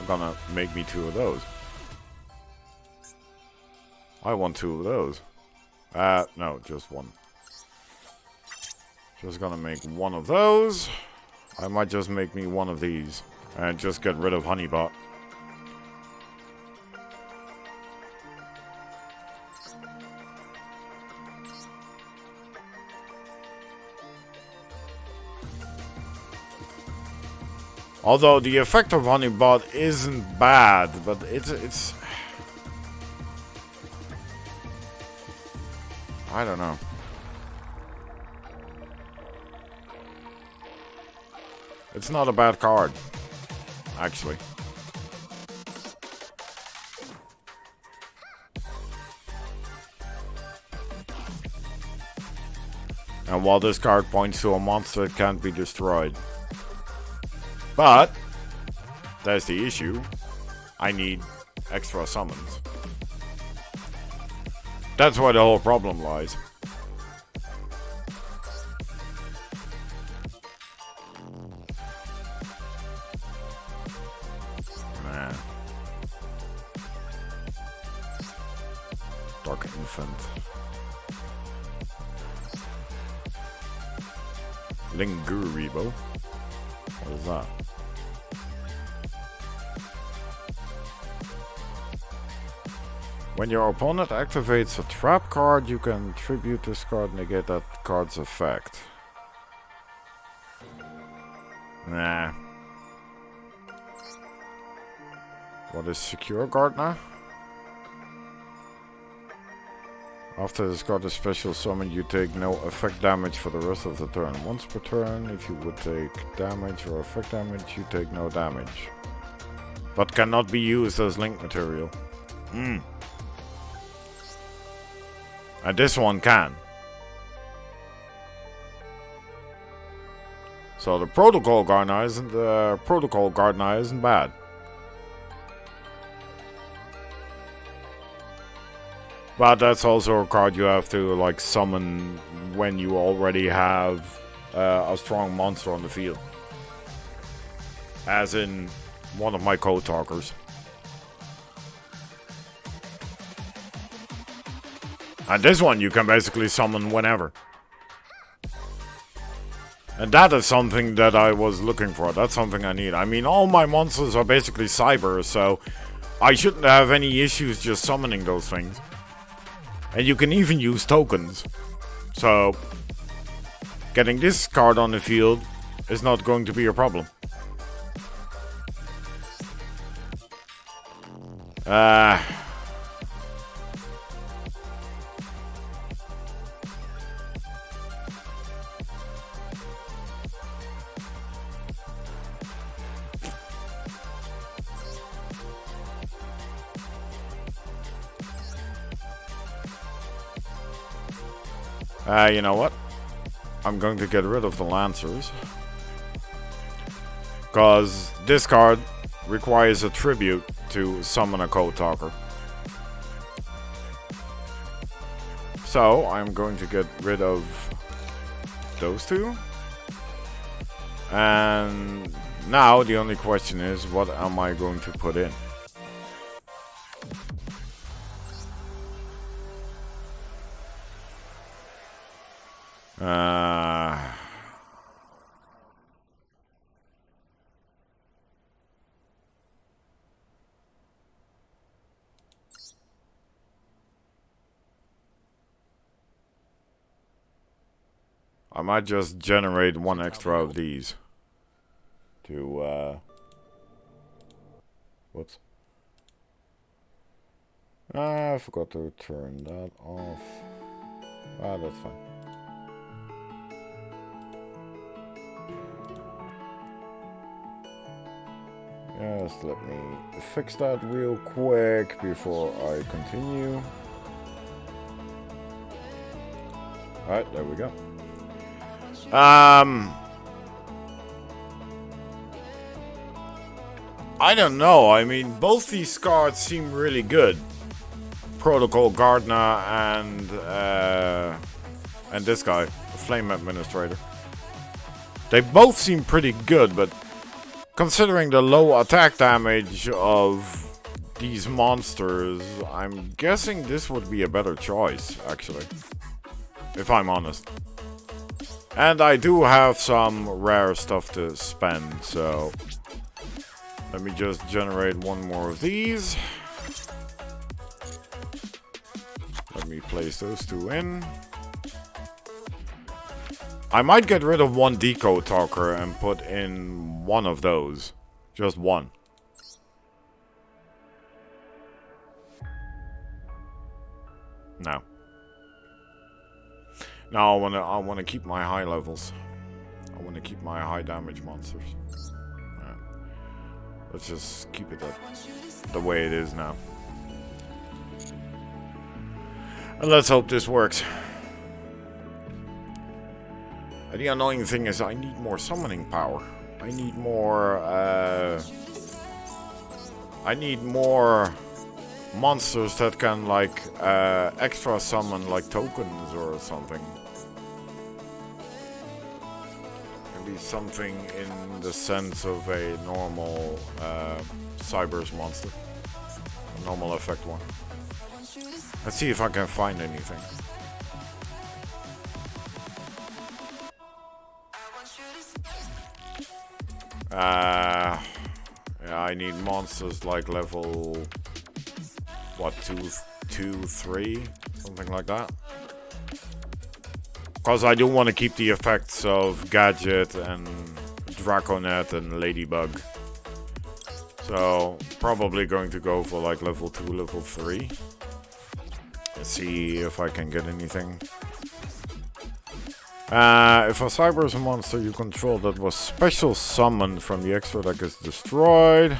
gonna make me 2 of those. I want 2 of those. No, just 1. Just gonna make 1 of those. I might just make me 1 of these. And just get rid of Honeybot. Although the effect of Honeybot isn't bad, but it's I don't know. It's not a bad card, actually. And while this card points to a monster, it can't be destroyed. But there's the issue. I need extra summons. That's where the whole problem lies. Nah. Dark Infant. Linguribo. What is that? When your opponent activates a trap card, you can tribute this card and negate that card's effect. Nah. What is Secure Gardener? After this card is special summoned, you take no effect damage for the rest of the turn. Once per turn, if you would take damage or effect damage, you take no damage. But cannot be used as link material. And this one can. So the Protocol Gardener isn't bad. But that's also a card you have to like summon when you already have a strong monster on the field. As in one of my Code Talkers. And this one you can basically summon whenever. And that is something that I was looking for. That's something I need. I mean, all my monsters are basically cyber, so I shouldn't have any issues just summoning those things. And you can even use tokens. So getting this card on the field is not going to be a problem. You know what? I'm going to get rid of the Lancers. Because this card requires a tribute to summon a Code Talker. So, I'm going to get rid of those 2. And now the only question is, what am I going to put in? I might just generate 1 extra of these to whoops. I forgot to turn that off. That's fine. Just let me fix that real quick before I continue. Alright, there we go. I don't know. I mean, both these cards seem really good. Protocol Gardener and this guy, Flame Administrator. They both seem pretty good, but considering the low attack damage of these monsters, I'm guessing this would be a better choice, actually. If I'm honest. And I do have some rare stuff to spend, so let me just generate one more of these. Let me place those two in. I might get rid of one Deco Talker and put in one of those. Just one. No. No, I wanna keep my high levels. I wanna keep my high damage monsters. Right. Let's just keep it the way it is now. And let's hope this works. And the annoying thing is I need more summoning power. I need more monsters that can like extra summon like tokens or something. Maybe something in the sense of a normal Cyber's monster. A normal effect one. Let's see if I can find anything. Yeah, I need monsters like level, what, 2, 3, something like that. Because I do want to keep the effects of Gadget and Draconet and Ladybug. So, probably going to go for like level 2, level 3. Let's see if I can get anything. If a Cyber is a monster you control that was special summoned from the extra deck is destroyed,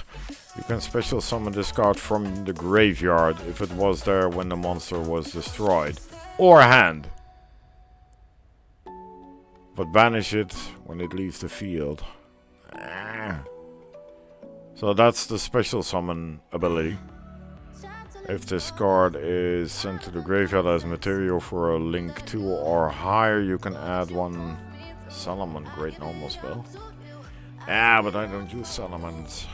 you can special summon this card from the graveyard if it was there when the monster was destroyed. Or hand. But banish it when it leaves the field. So that's the special summon ability. If this card is sent to the graveyard as material for a link 2 or higher, you can add one Solomon Great Normal spell. Ah, but I don't use Solomons.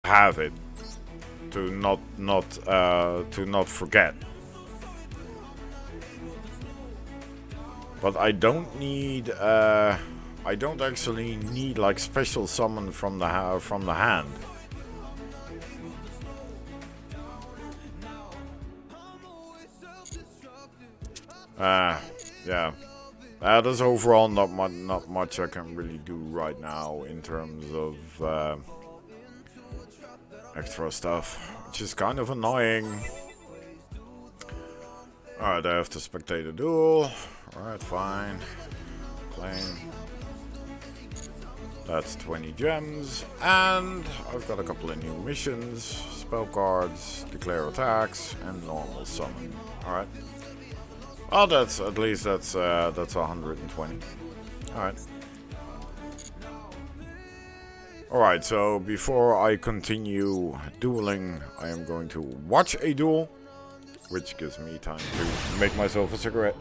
have it, to not forget. But I don't need. I don't actually need like special summon from the hand. Yeah. There's overall not much I can really do right now in terms of extra stuff, which is kind of annoying. Alright, I have to spectate a duel. Alright, fine. Playing. That's 20 gems. And I've got a couple of new missions. Spell cards, declare attacks, and normal summon. Alright. Oh, that's at least that's 120. Alright. Alright, so before I continue dueling, I am going to watch a duel, which gives me time to make myself a cigarette.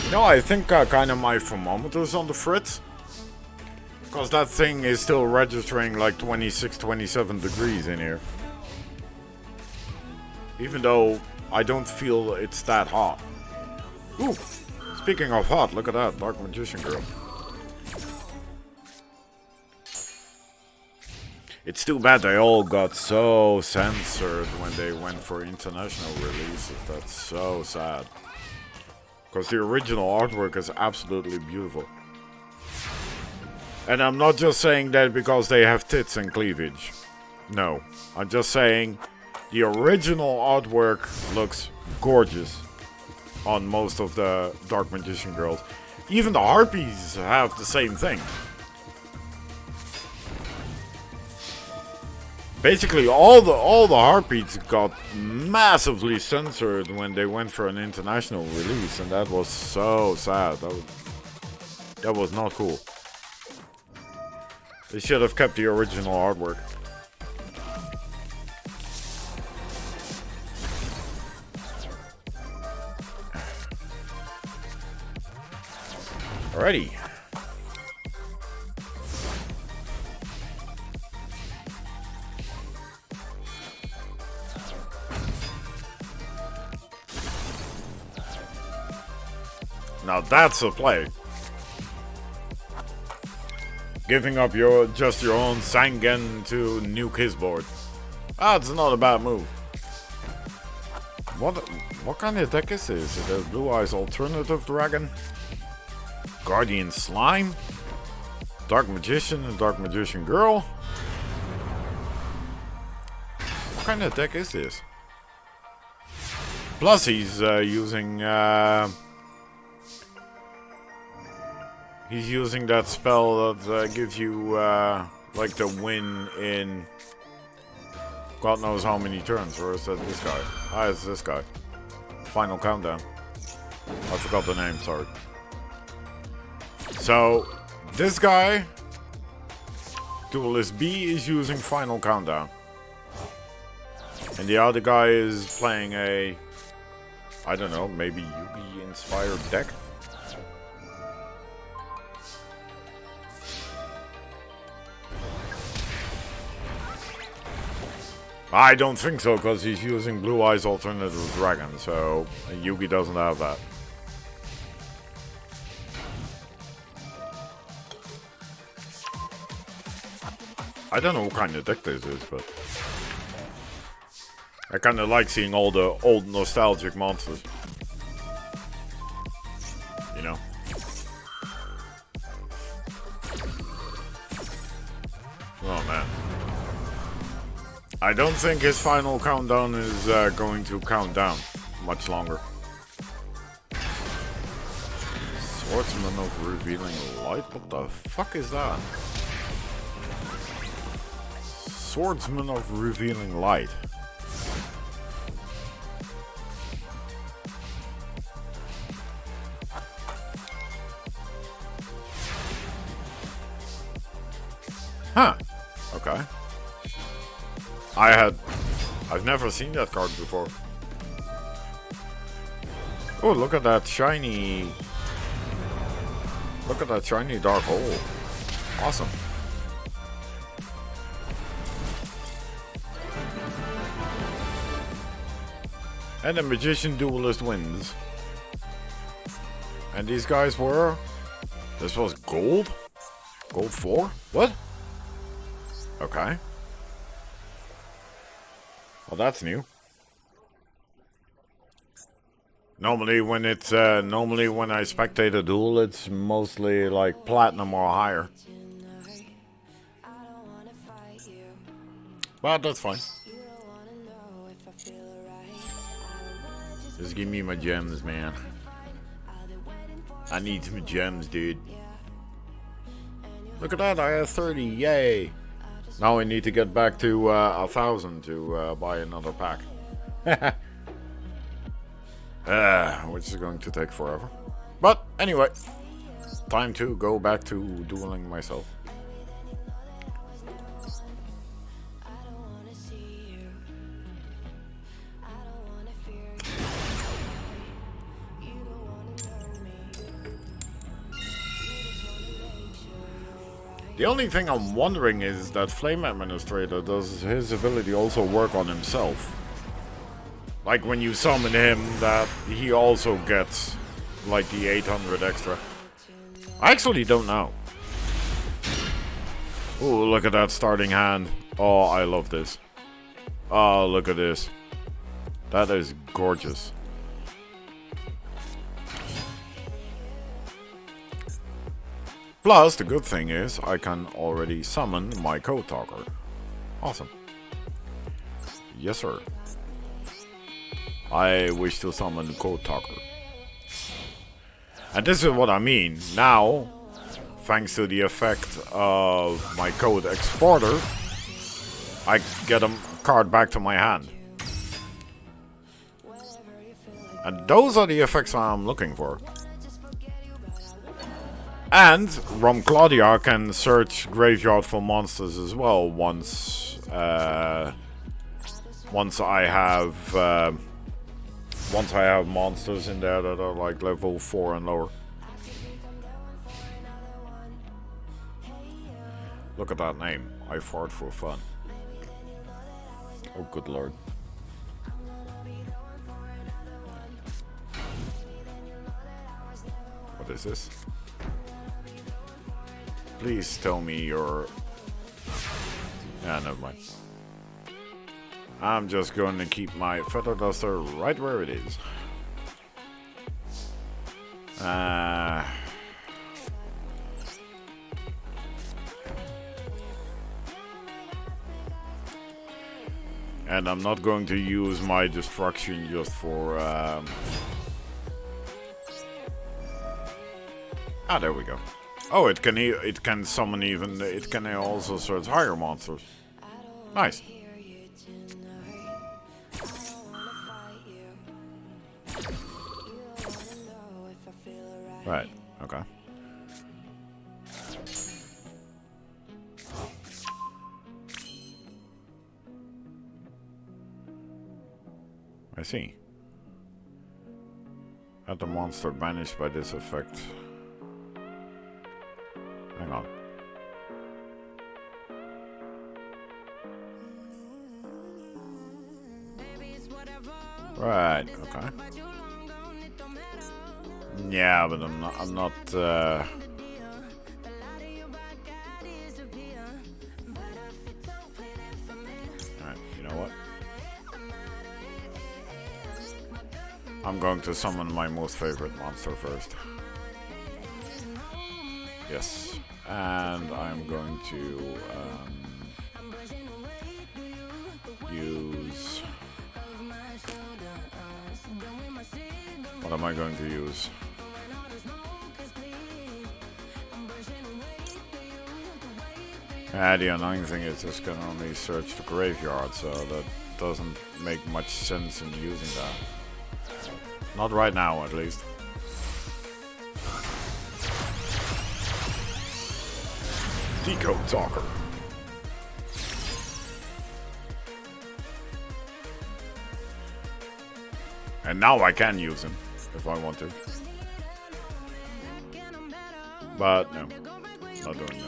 You know, I think kind of my thermometer's on the fritz. Because that thing is still registering like 26, 27 degrees in here. Even though I don't feel it's that hot. Ooh, speaking of hot, look at that, Dark Magician Girl. It's too bad they all got so censored when they went for international releases. That's so sad. Because the original artwork is absolutely beautiful. And I'm not just saying that because they have tits and cleavage. No, I'm just saying the original artwork looks gorgeous on most of the Dark Magician Girls. Even the Harpies have the same thing. Basically, all the Harpies got massively censored when they went for an international release, and that was so sad. That was not cool. They should have kept the original artwork. Alrighty. Now that's a play. Giving up just your own Sangen to nuke his board. That's not a bad move. What kind of deck is this? Is it a Blue Eyes Alternative Dragon? Guardian Slime? Dark Magician and Dark Magician Girl? What kind of deck is this? Plus he's using he's using that spell that gives you like the win in God knows how many turns. Or is that this guy? Ah, it's this guy. Final Countdown. I forgot the name, sorry. So, this guy, Duelist B, is using Final Countdown. And the other guy is playing a, I don't know, maybe Yugi inspired deck? I don't think so, because he's using Blue Eyes Alternative Dragon, so Yugi doesn't have that. I don't know what kind of deck this is, but I kind of like seeing all the old nostalgic monsters. You know? Oh man. I don't think his final countdown is going to count down much longer. Swordsman of Revealing Light? What the fuck is that? Swordsman of Revealing Light. Huh. Okay. I've never seen that card before. Oh, look at that shiny. Look at that shiny dark hole. Awesome. And the magician duelist wins. And these guys were... This was gold? Gold 4? What? Okay. Well, that's new. Normally when it's normally when I spectate a duel, it's mostly like platinum or higher. But that's fine. Just give me my gems, man. I need some gems, dude. Look at that, I have 30, yay! Now I need to get back to 1,000 to buy another pack. Which is going to take forever. But anyway, time to go back to dueling myself. The only thing I'm wondering is that Flame Administrator, does his ability also work on himself? Like when you summon him, that he also gets like the 800 extra. I actually don't know. Ooh, look at that starting hand. Oh, I love this. Oh, look at this. That is gorgeous. Plus, the good thing is, I can already summon my Code Talker. Awesome. Yes, sir. I wish to summon Code Talker. And this is what I mean. Now, thanks to the effect of my Code Exporter, I get a card back to my hand. And those are the effects I'm looking for. And Rom Claudia can search Graveyard for monsters as well once I have monsters in there that are like level 4 and lower. Look at that name. I fart for fun. Oh, good lord. What is this? Please tell me you're... Yeah, never mind. I'm just going to keep my feather duster right where it is. And I'm not going to use my destruction just for... Ah, there we go. Oh, it can summon even... It can also search higher monsters. Nice. Right, okay. I see. Had the monster banished by this effect. Hang on. Right, okay. Yeah, but I'm not Alright, you know what? I'm going to summon my most favorite monster first. Yes. And I'm going to use... What am I going to use? The annoying thing is this can only search the graveyard, so that doesn't make much sense in using that. Not right now, at least. Decode Talker. And now I can use him. if I want to. But no, not doing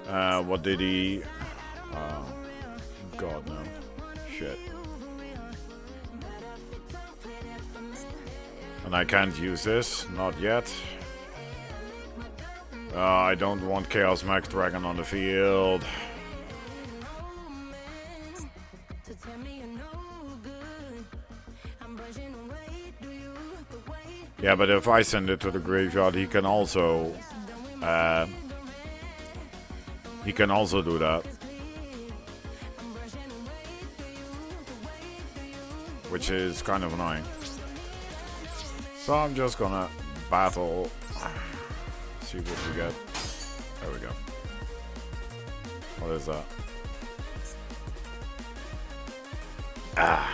that. What did he... God no. Shit. And I can't use this, not yet. I don't want Chaos Max Dragon on the field. Yeah, but if I send it to the graveyard, he can also do that. Which is kind of annoying. So I'm just gonna battle. See what we get. There we go. What is that? Are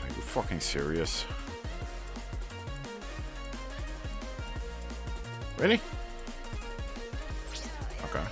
you fucking serious? Really? Okay.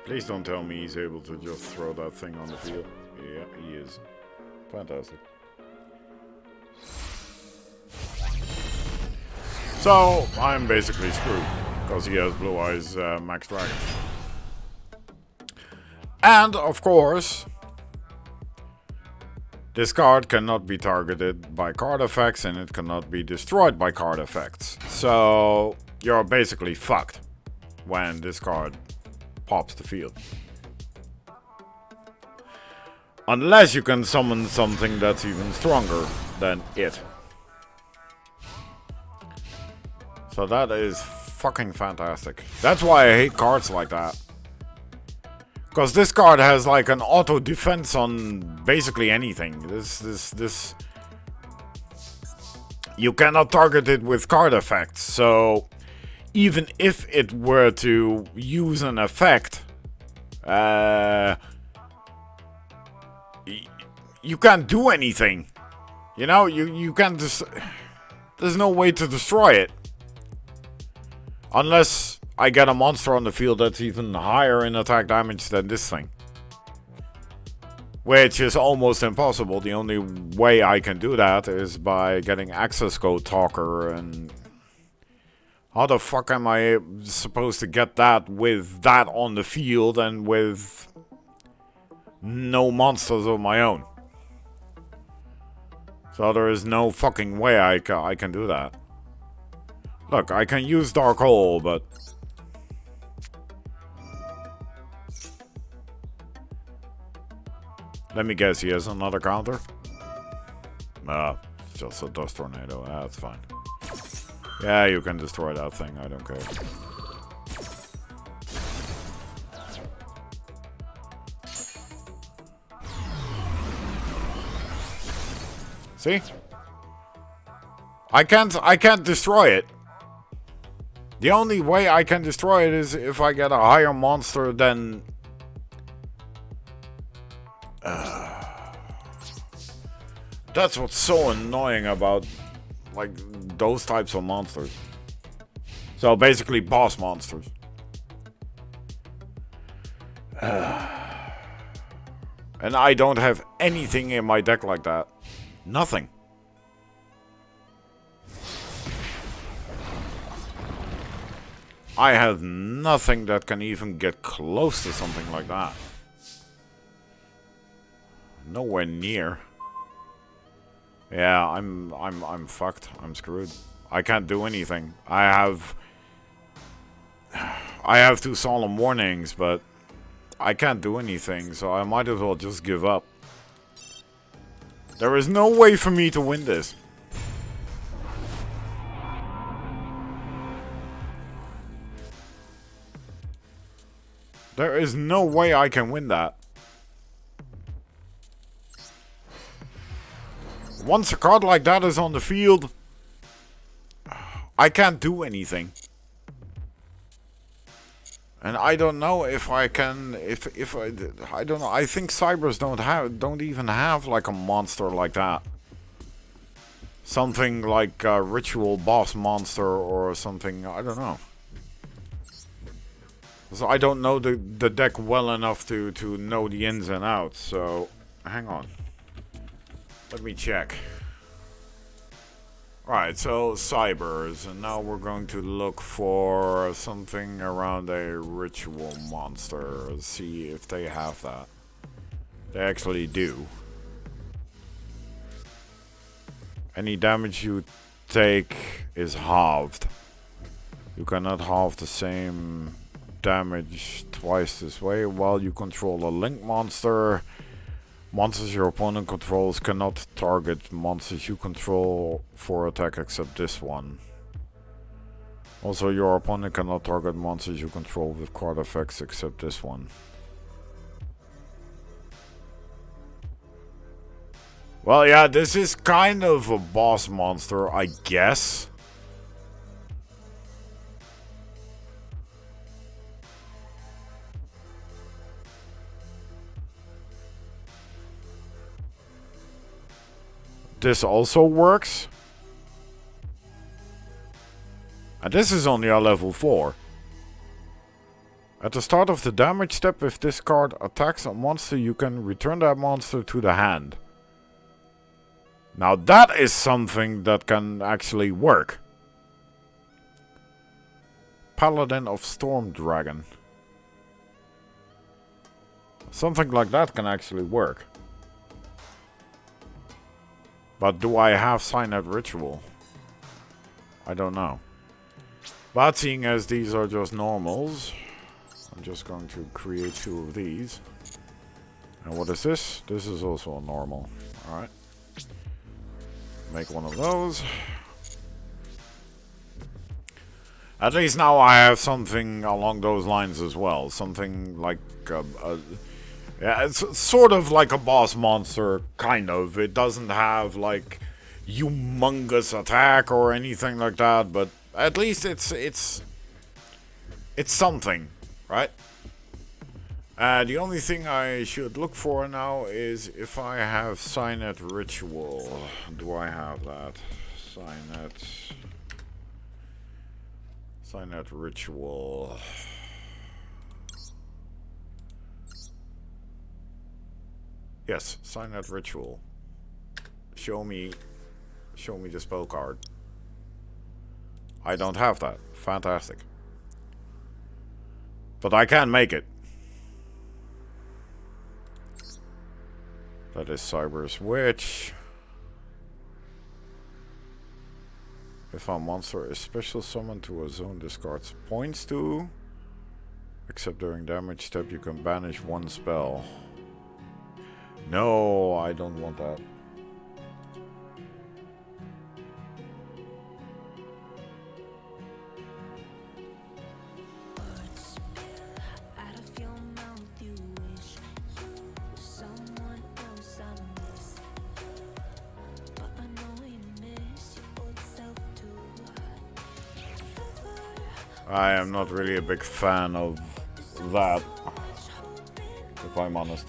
Please don't tell me he's able to just throw that thing on the field. Yeah, he is. Fantastic. So, I'm basically screwed. Because he has Blue Eyes Max Dragon. And, of course, this card cannot be targeted by card effects and it cannot be destroyed by card effects. So, you're basically fucked when this card pops the field. Unless you can summon something that's even stronger than it. So that is fucking fantastic. That's why I hate cards like that. Because this card has like an auto defense on basically anything. This you cannot target it with card effects. So even if it were to use an effect, you can't do anything. You know, you can't just... There's no way to destroy it. Unless I get a monster on the field that's even higher in attack damage than this thing. Which is almost impossible. The only way I can do that is by getting Access Code Talker and... How the fuck am I supposed to get that with that on the field and with no monsters of my own? So there is no fucking way I can do that. Look, I can use Dark Hole, but... Let me guess, he has another counter? It's just a Dust Tornado. That's fine. Yeah, you can destroy that thing, I don't care. See? I can't destroy it. The only way I can destroy it is if I get a higher monster than... That's what's so annoying about, like, those types of monsters. So basically boss monsters. And I don't have anything in my deck like that. Nothing. I have nothing that can even get close to something like that. Nowhere near. Yeah, I'm fucked. I'm screwed. I can't do anything. I have 2 solemn warnings, but I can't do anything, so I might as well just give up. There is no way for me to win this. There is no way I can win that. Once a card like that is on the field, I can't do anything. And I don't know if I can, I don't know. I think cybers don't even have like a monster like that. Something like a ritual boss monster or something. I don't know. So I don't know the deck well enough to know the ins and outs. So hang on. Let me check. Right, so cybers, and now we're going to look for something around a ritual monster. See if they have that. They actually do. Any damage you take is halved. You cannot halve the same damage twice this way while you control a link monster. Monsters your opponent controls cannot target monsters you control for attack except this one. Also, your opponent cannot target monsters you control with card effects except this one. Well, yeah, this is kind of a boss monster, I guess. This also works. And this is only a level 4. At the start of the damage step, if this card attacks a monster, you can return that monster to the hand. Now that is something that can actually work. Paladin of Storm Dragon. Something like that can actually work. But do I have Signet Ritual? I don't know. But seeing as these are just normals, I'm just going to create 2 of these. And what is this? This is also a normal. Alright. Make one of those. At least now I have something along those lines as well. Something like yeah, it's sort of like a boss monster, kind of. It doesn't have like humongous attack or anything like that, but at least it's something, right? The only thing I should look for now is if I have Signet Ritual. Do I have that? Signet Ritual. Yes, Signet Ritual. Show me the spell card. I don't have that. Fantastic. But I can make it. That is Cyber's Witch. If a monster is special summoned to a zone discards points to, except during damage step, you can banish 1 spell. No, I don't want that. I am not really a big fan of that, if I'm honest.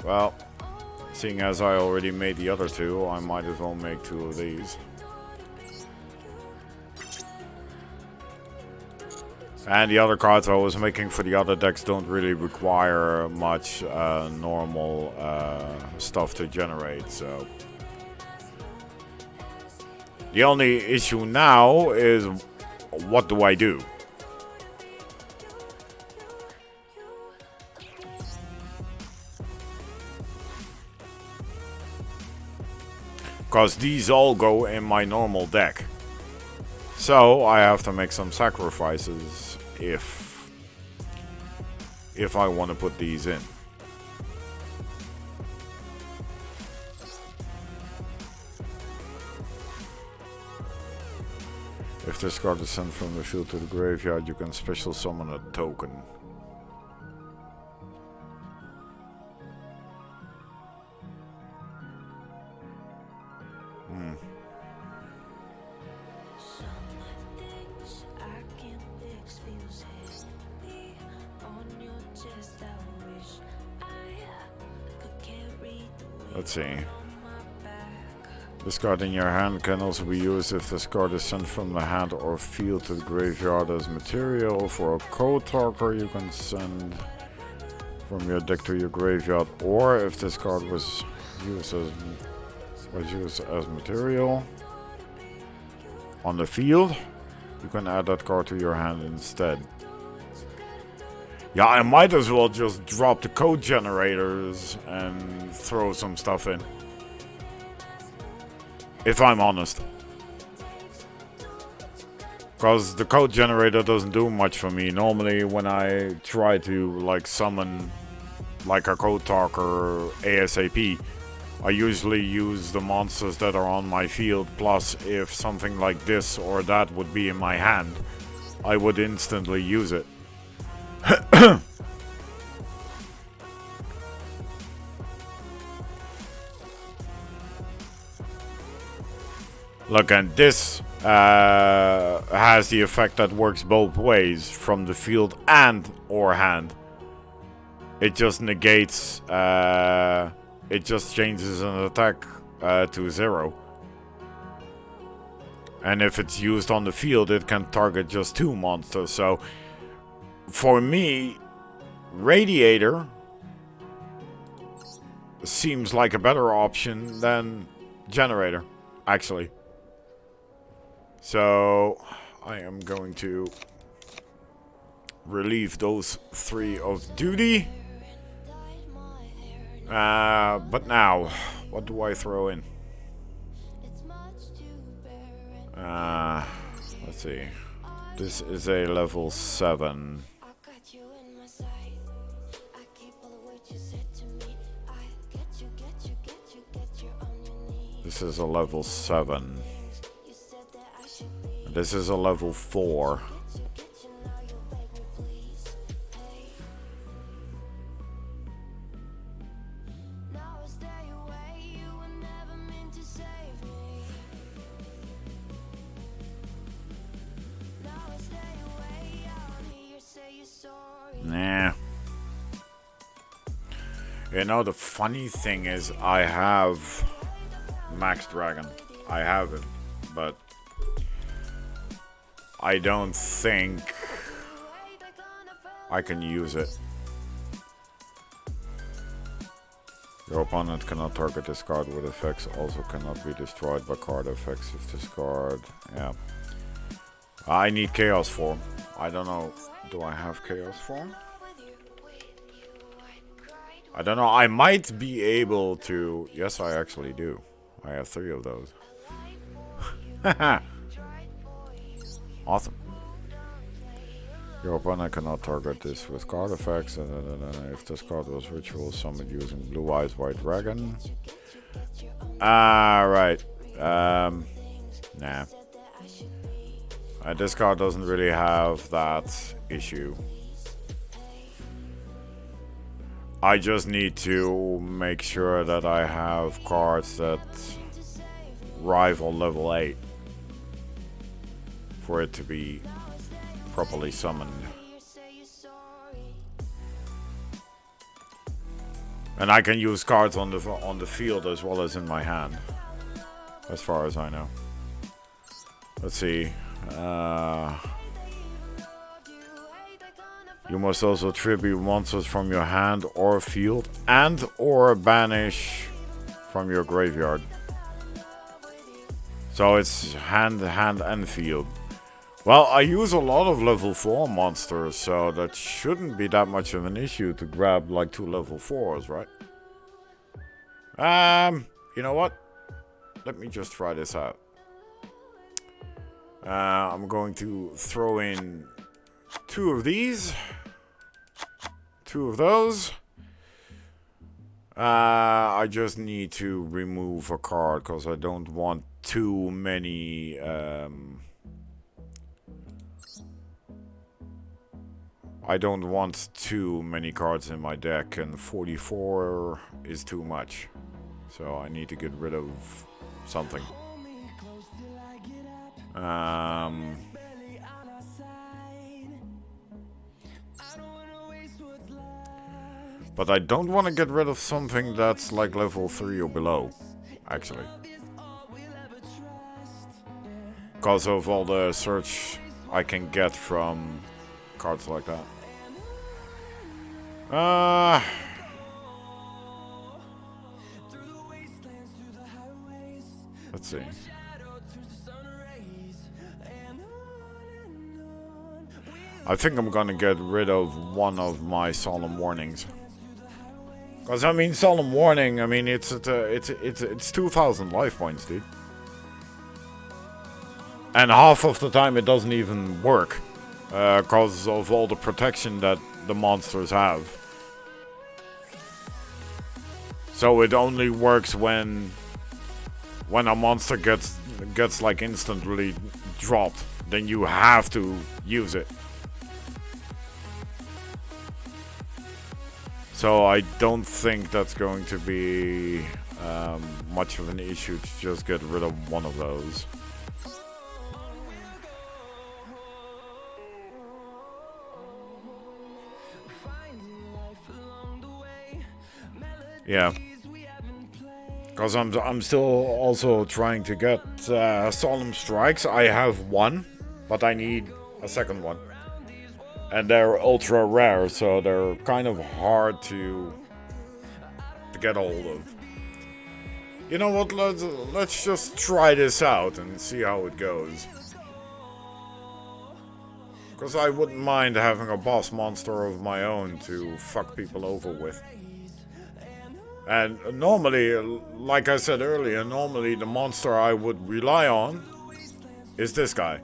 Well, seeing as I already made the other 2, I might as well make 2 of these. And the other cards I was making for the other decks don't really require much normal stuff to generate, so... The only issue now is, what do I do? Because these all go in my normal deck. So I have to make some sacrifices if I want to put these in. If this card is sent from the field to the graveyard, you can special summon a token. just I wish I could carry the weight Let's see. on my back. This card in your hand can also be used if this card is sent from the hand or field to the graveyard as material. For a code talker, you can send from your deck to your graveyard, or if this card was used as material on the field, you can add that card to your hand instead. Yeah, I might as well just drop the code generators and throw some stuff in, if I'm honest. Because the code generator doesn't do much for me. Normally when I try to like summon like a code talker ASAP, I usually use the monsters that are on my field, plus if something like this or that would be in my hand, I would instantly use it. Look, and this has the effect that works both ways, from the field and or hand. It just negates, it just changes an attack to 0. And if it's used on the field, it can target just 2 monsters. So, for me, Radiator seems like a better option than Generator, actually. So, I am going to relieve those 3 of duty. But now, what do I throw in? Let's see. This is a level 7. This is a level 7. This is a level 4. Nah. You know, the funny thing is I have Max Dragon. I have it, but I don't think I can use it. Your opponent cannot target this card with effects, also cannot be destroyed by card effects if this card... Yeah. I need Chaos Form. I don't know. Do I have Chaos Form? I don't know. I might be able to... Yes, I actually do. I have 3 of those. Awesome. Your opponent cannot target this with card effects. If this card was ritual summoned using Blue Eyes White Dragon. Right. Nah. This card doesn't really have that issue. I just need to make sure that I have cards that rival level 8 for it to be properly summoned. And I can use cards on the field as well as in my hand, as far as I know. Let's see. You must also tribute monsters from your hand or field and or banish from your graveyard. So it's hand, and field. Well, I use a lot of level 4 monsters, so that shouldn't be that much of an issue to grab like 2 level 4s, right? You know what? Let me just try this out. I'm going to throw in 2 of these. 2 of those. I just need to remove a card because I don't want too many... I don't want too many cards in my deck, and 44 is too much. So I need to get rid of something. But I don't want to get rid of something that's like level 3 or below, actually. Because of all the search I can get from cards like that. Let's see. I think I'm gonna get rid of one of my solemn warnings. Cause I mean, solemn warning. I mean, it's 2,000 life points, dude. And half of the time it doesn't even work, cause of all the protection that the monsters have. So it only works when a monster gets like instantly dropped. Then you have to use it. So I don't think that's going to be much of an issue to just get rid of one of those. Yeah. Because I'm still also trying to get Solemn Strikes. I have one, but I need a second one. And they're ultra rare, so they're kind of hard to get hold of. You know what? Let's just try this out and see how it goes. Because I wouldn't mind having a boss monster of my own to fuck people over with. And normally, like I said earlier, normally the monster I would rely on is this guy.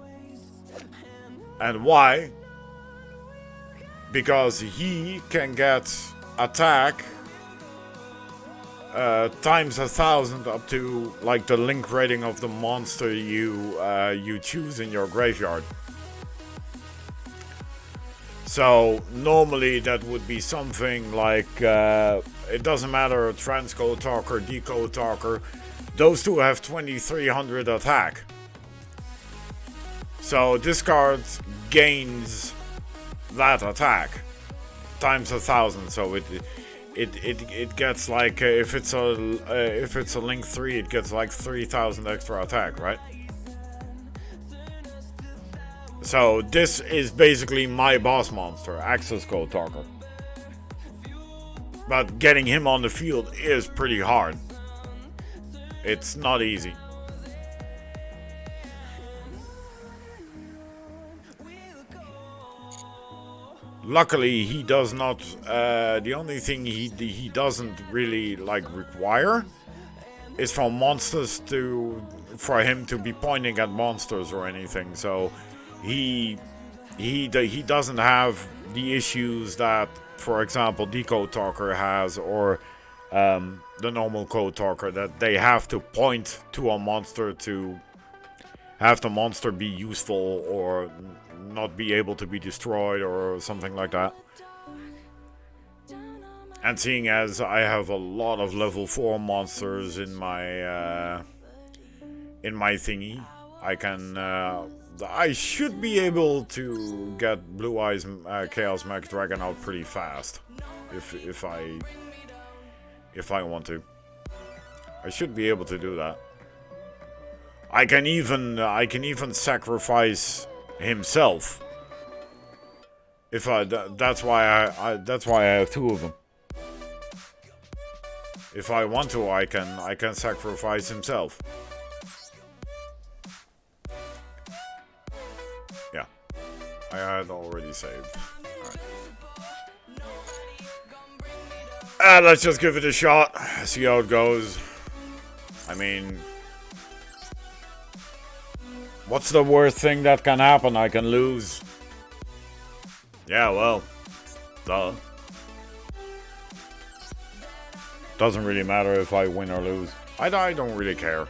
And why? Because he can get attack times 1,000 up to like the link rating of the monster you choose in your graveyard. So normally that would be something like it doesn't matter, Transcode Talker, Decode Talker, those two have 2300 attack. So this card gains that attack times 1,000. So it gets like if it's a link 3, it gets like 3,000 extra attack, right? So this is basically my boss monster, Access Code Talker. But getting him on the field is pretty hard. It's not easy. Luckily, he does not. The only thing he doesn't really like require is for monsters for him to be pointing at monsters or anything. So he doesn't have the issues that, for example, Decode Talker has, or the normal Code Talker, that they have to point to a monster to have the monster be useful or not be able to be destroyed or something like that. And seeing as I have a lot of level 4 monsters in my thingy, I should be able to get Blue Eyes Chaos Max Dragon out pretty fast, if I want to. I should be able to do that. I can even sacrifice himself. That's why I have 2 of them. If I want to, I can sacrifice himself. Yeah, I had already saved. Alright. Let's just give it a shot. See how it goes. I mean, what's the worst thing that can happen? I can lose. Yeah, well, duh. Doesn't really matter if I win or lose. I don't really care.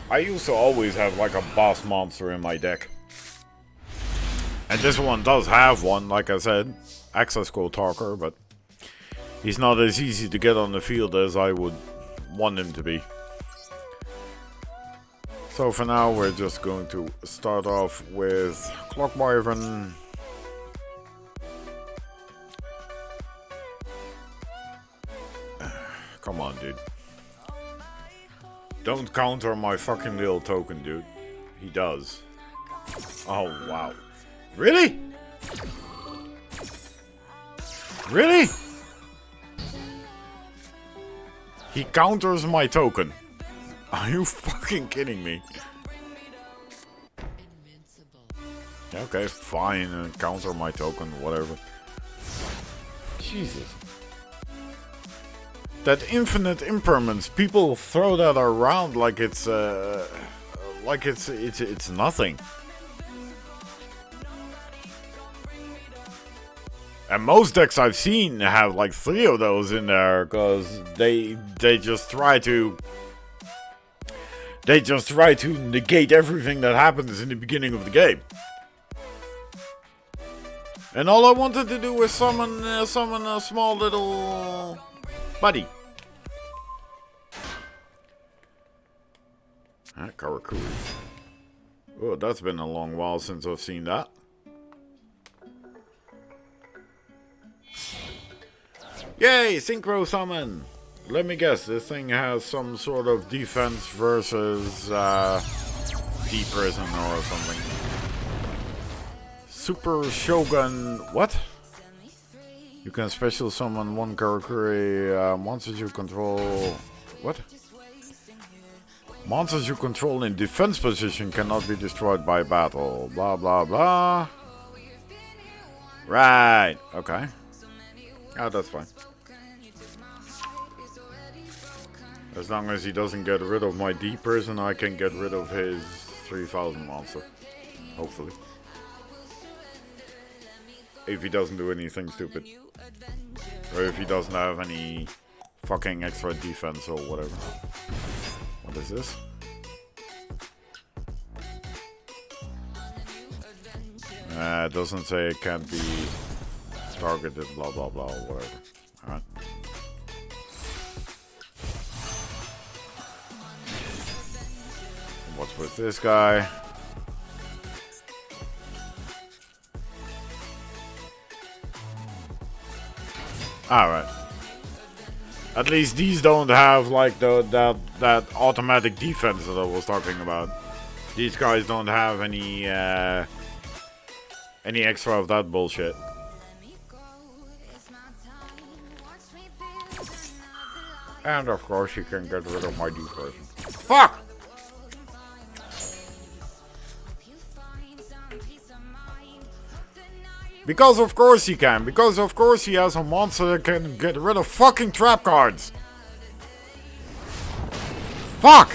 I used to always have like a boss monster in my deck. And this one does have one, like I said. access code talker, but he's not as easy to get on the field as I would want him to be. So for now, we're just going to start off with Clock Wyvern. Come on, dude. Don't counter my fucking little token, dude. He does. Oh, wow. Really? Really? He counters my token. Are you fucking kidding me? Okay, fine. Counter my token, whatever. Jesus. That infinite impermanence, people throw that around like it's nothing. And most decks I've seen have like 3 of those in there, because they just try to negate everything that happens in the beginning of the game. And all I wanted to do was summon a small little buddy. Karakuri. Oh, that's been a long while since I've seen that. Yay, Synchro Summon! Let me guess, this thing has some sort of defense versus Deep Prison or something. Super Shogun... What? You can special summon 1 Karakuri monsters you control... What? Monsters you control in defense position cannot be destroyed by battle. Blah blah blah. Right, okay. Oh, that's fine. As long as he doesn't get rid of my deep person, I can get rid of his 3000 monster. Hopefully. If he doesn't do anything stupid. Or if he doesn't have any fucking extra defense or whatever. What is this? It doesn't say it can't be targeted, blah blah blah, whatever. Alright. What's with this guy? Alright. At least these don't have like that automatic defense that I was talking about. These guys don't have any extra of that bullshit. And of course you can get rid of my deep person. Fuck! Because of course he can. Because of course he has a monster that can get rid of fucking trap cards. Fuck!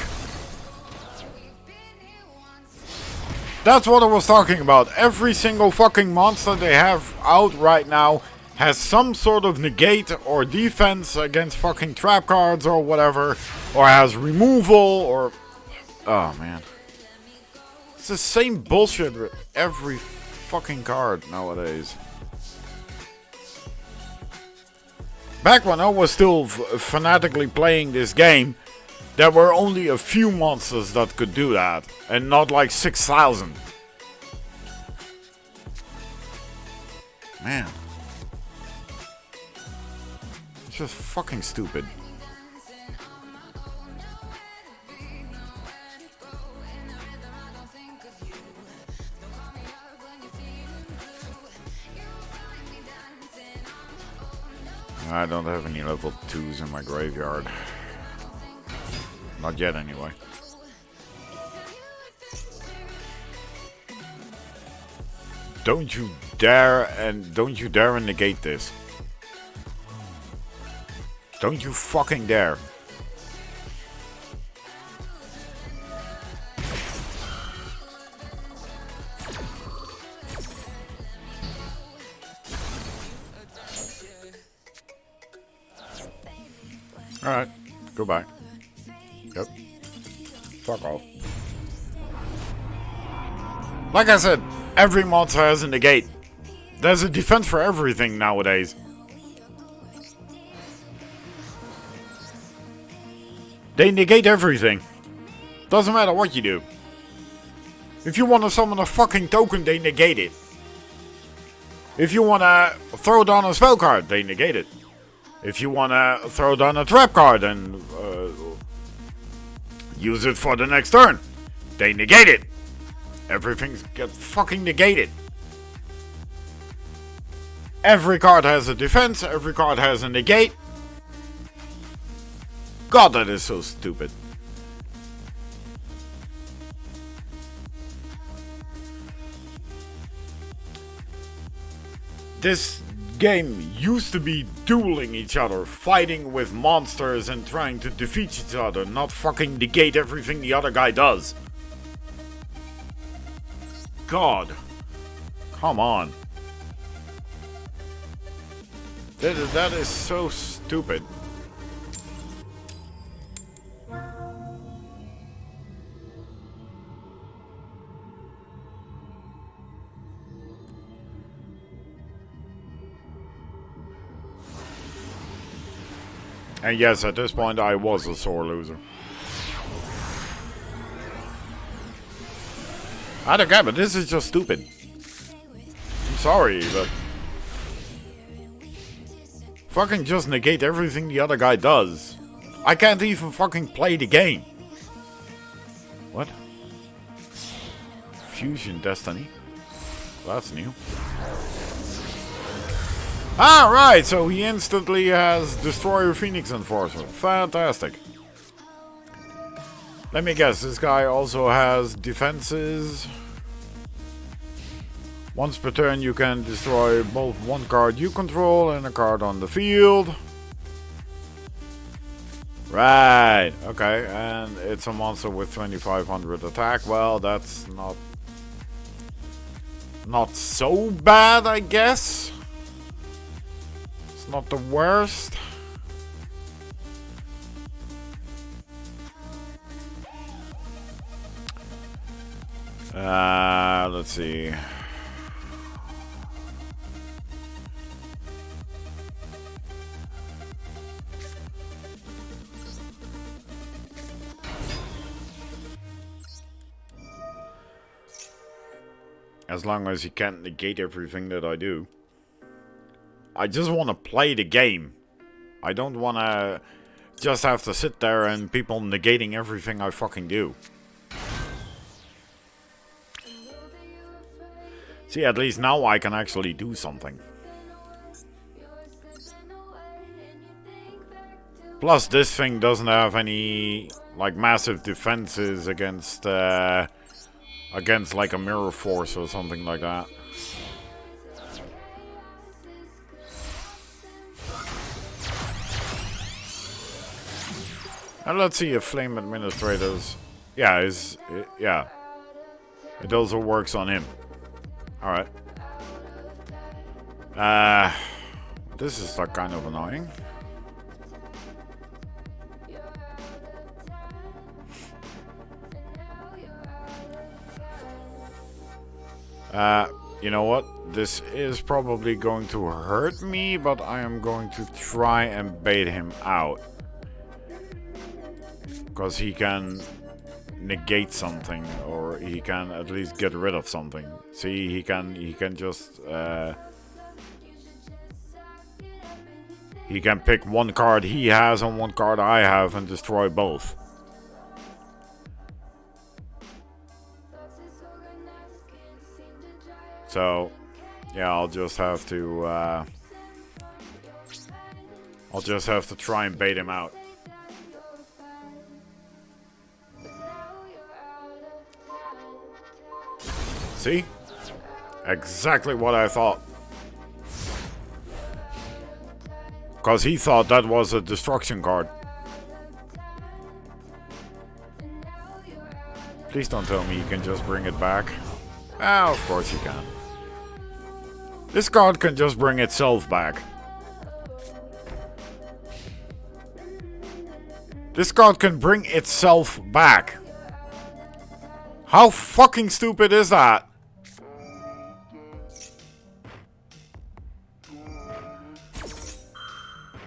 That's what I was talking about. Every single fucking monster they have out right now has some sort of negate or defense against fucking trap cards or whatever. Or has removal or... Oh man. It's the same bullshit with every fucking card nowadays. Back when I was still fanatically playing this game, there were only a few monsters that could do that, and not like 6,000. Man. It's just fucking stupid. I don't have any level 2s in my graveyard. Not yet, anyway. Don't you dare negate this. Don't you fucking dare. Alright, go back. Yep. Fuck off. Like I said, every monster has a negate. There's a defense for everything nowadays. They negate everything. Doesn't matter what you do. If you want to summon a fucking token, they negate it. If you want to throw down a spell card, they negate it. If you want to throw down a trap card and use it for the next turn, they negate it. Everything gets fucking negated. Every card has a defense, every card has a negate. God, that is so stupid. This game used to be dueling each other, fighting with monsters and trying to defeat each other, not fucking negate everything the other guy does. God. Come on. That is so stupid. And yes, at this point I was a sore loser. I don't care, but this is just stupid. I'm sorry, but... fucking just negate everything the other guy does. I can't even fucking play the game. What? Fusion Destiny? That's new. Alright, so he instantly has Destroyer Phoenix Enforcer. Fantastic. Let me guess, this guy also has defenses. Once per turn you can destroy both one card you control and a card on the field. Right, okay, and it's a monster with 2500 attack. Well, that's not so bad, I guess. It's not the worst. Let's see. As long as he can't negate everything that I do. I just want to play the game. I don't want to just have to sit there and people negating everything I fucking do. See, at least now I can actually do something. Plus, this thing doesn't have any, like, massive defenses against, like a mirror force or something like that. And let's see if Flame Administrators... yeah, it also works on him. Alright. This is like kind of annoying. You know what? This is probably going to hurt me, but I am going to try and bait him out. Because he can negate something, or he can at least get rid of something. See, he can just he can pick one card he has and one card I have and destroy both. So yeah, I'll just have to try and bait him out. See? Exactly what I thought. Because he thought that was a destruction card. Please don't tell me you can just bring it back. Ah, of course you can. This card can just bring itself back. This card can bring itself back. How fucking stupid is that?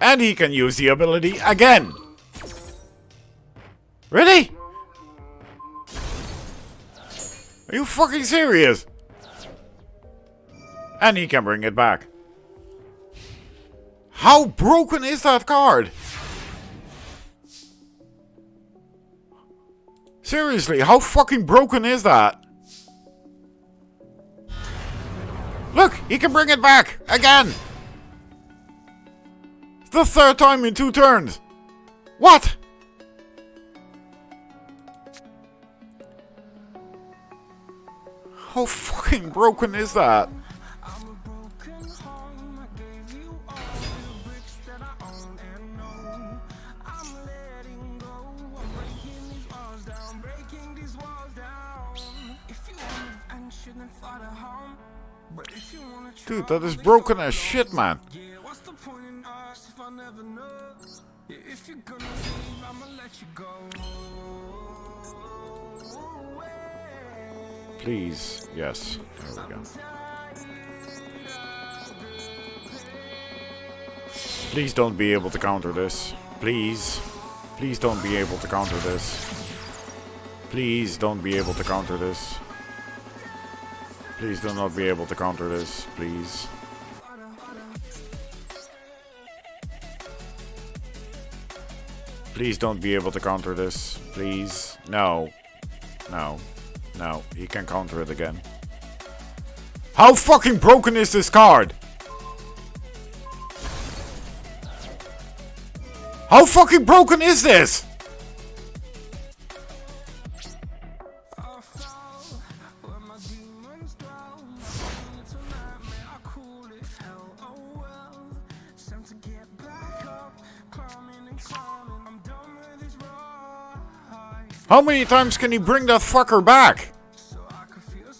And he can use the ability again. Really? Are you fucking serious? And he can bring it back. How broken is that card? Seriously, how fucking broken is that? Look, he can bring it back again. It's the third time in 2 turns. What? How fucking broken is that? Dude, that is broken as shit, man. Please, yes, there we go. Please don't be able to counter this. Please. Please don't be able to counter this. Please don't be able to counter this. Please do not be able to counter this, please. Please don't be able to counter this, please. No. No. No, he can counter it again. How fucking broken is this card? How fucking broken is this? How many times can he bring that fucker back?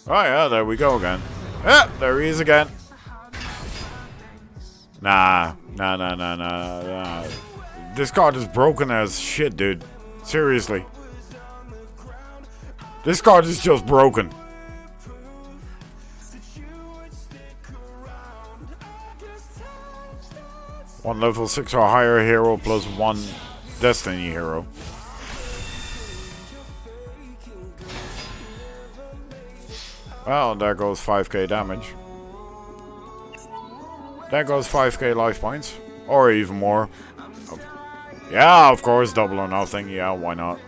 Oh yeah, there we go again. Yeah, there he is again. Nah. This card is broken as shit, dude. Seriously. This card is just broken. One level 6 or higher hero plus 1 Destiny hero. Well, there goes 5k damage. There goes 5k life points. Or even more. Yeah, of course, double or nothing. Yeah, why not?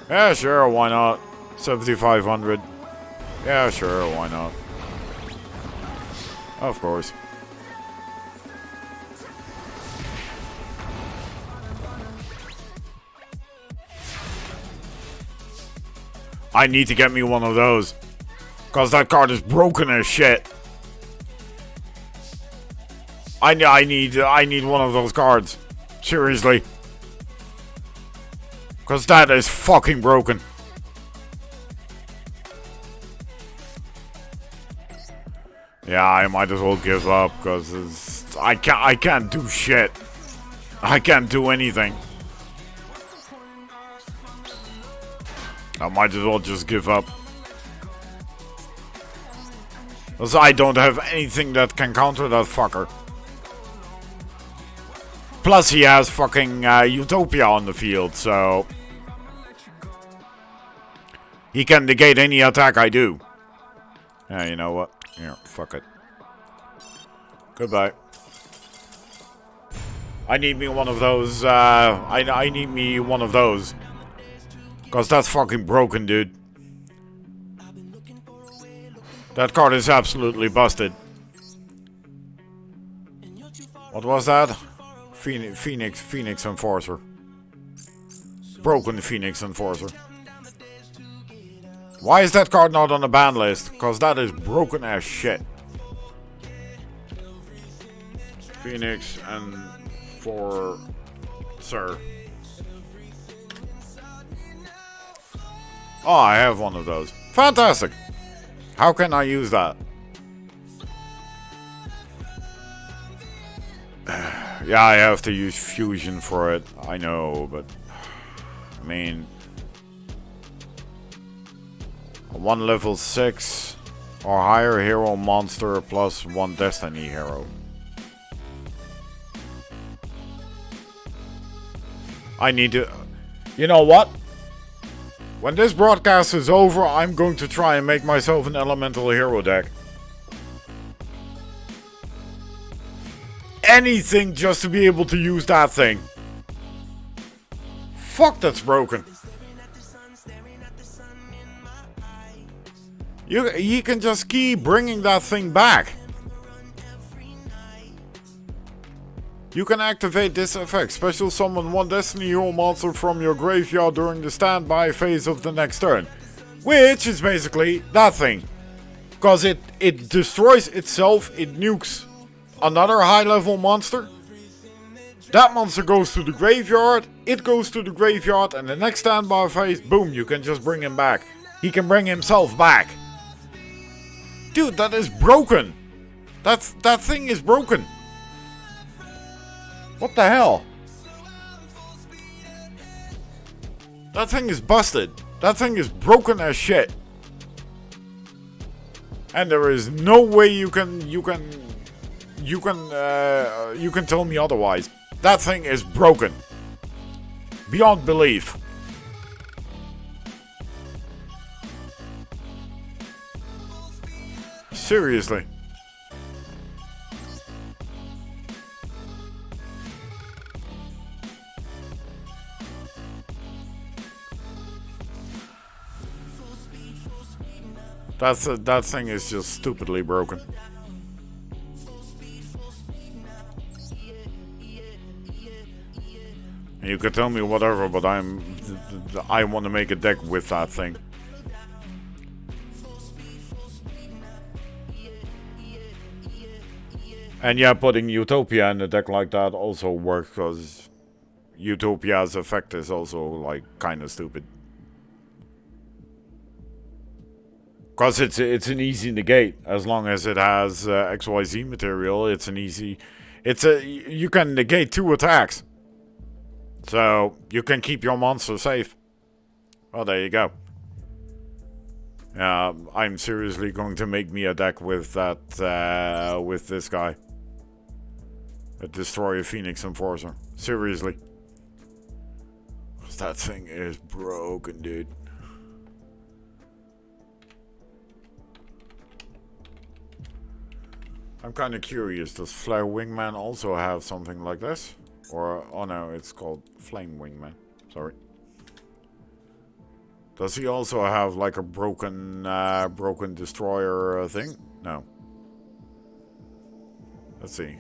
Yeah, sure, why not? 7,500. Yeah, sure, why not? Of course. I need to get me one of those. Cause that card is broken as shit. I need one of those cards. Seriously. Cause that is fucking broken. Yeah, I might as well give up cause I can't do shit. I can't do anything. I might as well just give up. Because I don't have anything that can counter that fucker. Plus he has fucking Utopia on the field, so... he can negate any attack I do. Yeah, you know what? Yeah, fuck it. Goodbye. I need me one of those, I need me one of those. Cause that's fucking broken, dude. That card is absolutely busted. What was that? Phoenix Enforcer. Broken Phoenix Enforcer. Why is that card not on the ban list? Cause that is broken as shit. Phoenix Enforcer. Oh, I have one of those. Fantastic. How can I use that? Yeah, I have to use fusion for it. I know, but... I mean... a 1 level 6 or higher hero monster plus 1 Destiny hero. I need to... You know what? When this broadcast is over, I'm going to try and make myself an elemental hero deck. Anything just to be able to use that thing. Fuck, that's broken. You can just keep bringing that thing back. You can activate this effect. Special summon one Destiny Hero monster from your graveyard during the standby phase of the next turn. Which is basically that thing. Because it destroys itself, it nukes another high level monster. That monster goes to the graveyard, it goes to the graveyard, and the next standby phase, boom, you can just bring him back. He can bring himself back. Dude, that is broken. That thing is broken. What the hell? That thing is busted. That thing is broken as shit. And there is no way you can tell me otherwise. That thing is broken. Beyond belief. Seriously. That thing is just stupidly broken. You could tell me whatever, but I want to make a deck with that thing. And yeah, putting Utopia in a deck like that also works, because Utopia's effect is also like kind of stupid. Because it's an easy negate, as long as it has XYZ material. It's an easy... You can negate 2 attacks. So, you can keep your monster safe. Well, there you go. I'm seriously going to make me a deck with that, with this guy. A Destroyer Phoenix Enforcer. Seriously. That thing is broken, dude. I'm kind of curious, does Flare Wingman also have something like this? Or, oh no, it's called Flame Wingman. Sorry. Does he also have like a broken destroyer thing? No. Let's see.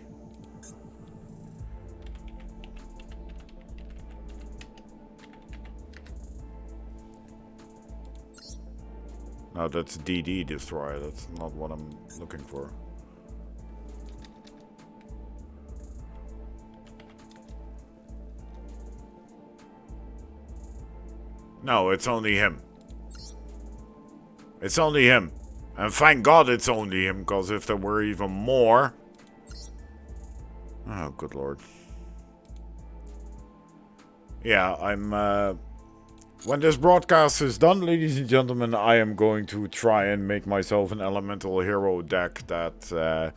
No, that's DD destroyer. That's not what I'm looking for. No, it's only him. It's only him. And thank God it's only him, because if there were even more... Oh, good lord. Yeah, when this broadcast is done, ladies and gentlemen, I am going to try and make myself an elemental hero deck that...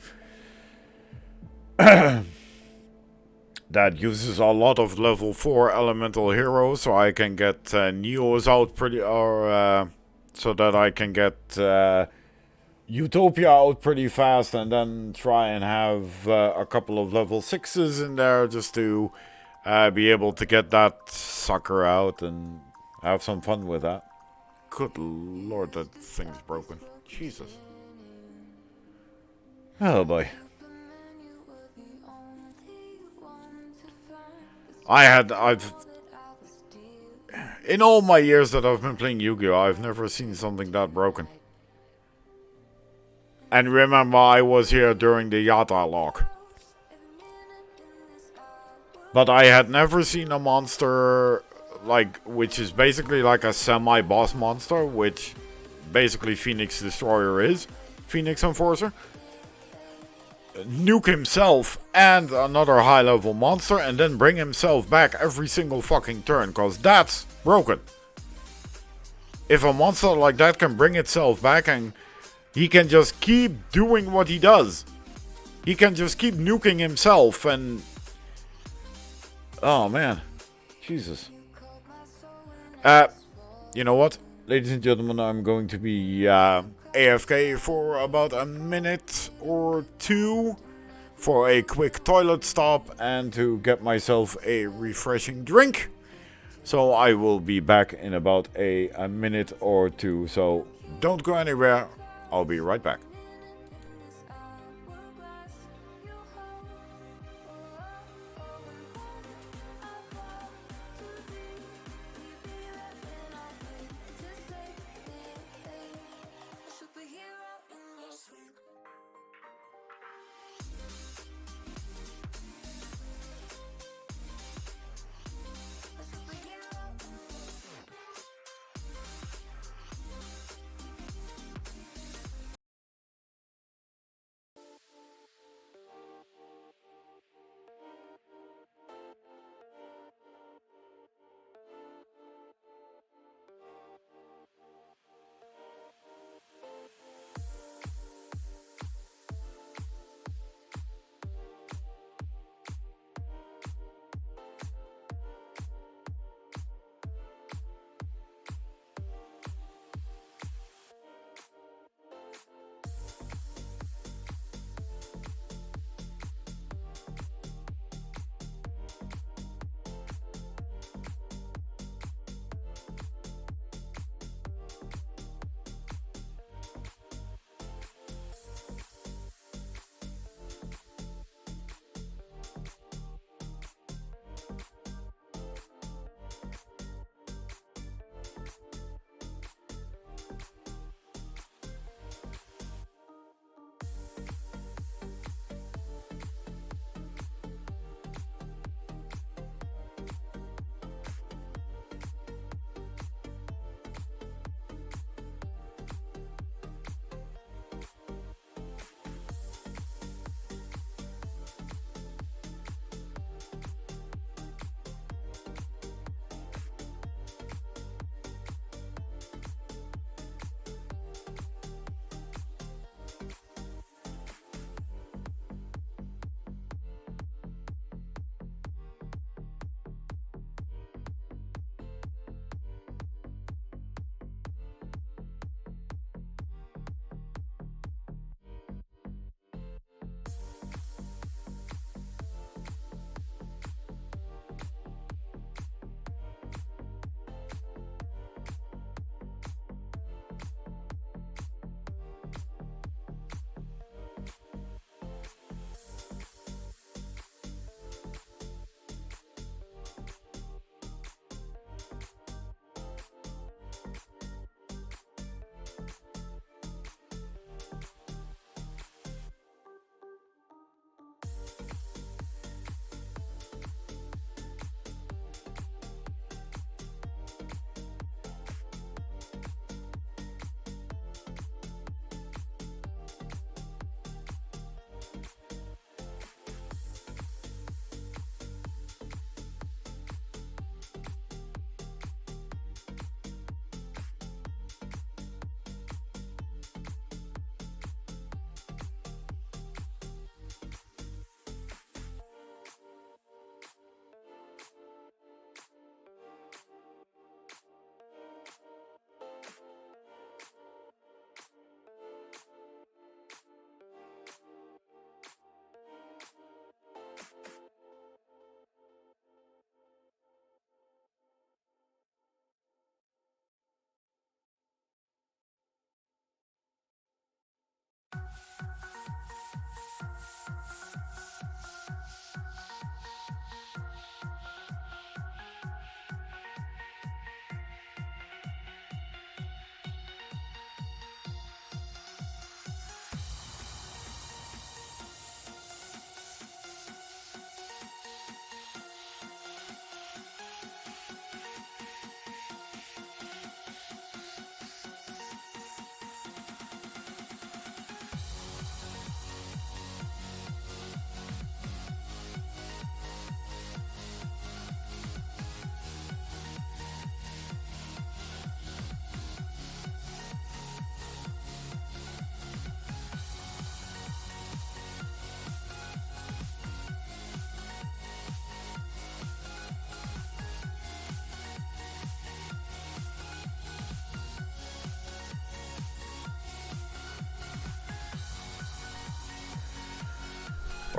that uses a lot of level 4 elemental heroes, so I can get Neos out so that I can get Utopia out pretty fast, and then try and have a couple of level 6s in there just to be able to get that sucker out and have some fun with that. Good lord, that thing's broken. Jesus. Oh boy. In all my years that I've been playing Yu-Gi-Oh! I've never seen something that broken. And remember, I was here during the Yata lock. But I had never seen a monster like, which is basically like a semi-boss monster, which basically Phoenix Destroyer is. Phoenix Enforcer. Nuke himself and another high level monster and then bring himself back every single fucking turn, because that's broken. If a monster like that can bring itself back and he can just keep doing what he does, he can just keep nuking himself and... Oh man. Jesus. You know what? Ladies and gentlemen, I'm going to be AFK for about a minute or two for a quick toilet stop and to get myself a refreshing drink. So I will be back in about a minute or two. So don't go anywhere. I'll be right back.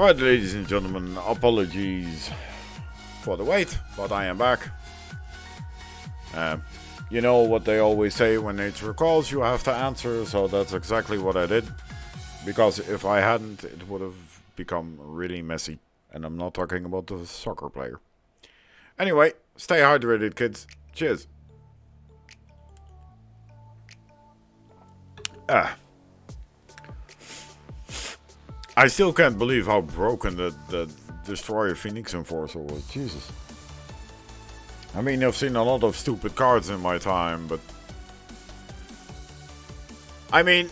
Alright, ladies and gentlemen, apologies for the wait, but I am back. You know what they always say, when nature calls, you have to answer, so that's exactly what I did. Because if I hadn't, it would have become really messy. And I'm not talking about the soccer player. Anyway, stay hydrated, kids. Cheers. I still can't believe how broken the Destroyer Phoenix Enforcer was. Jesus. I mean, I've seen a lot of stupid cards in my time, but... I mean,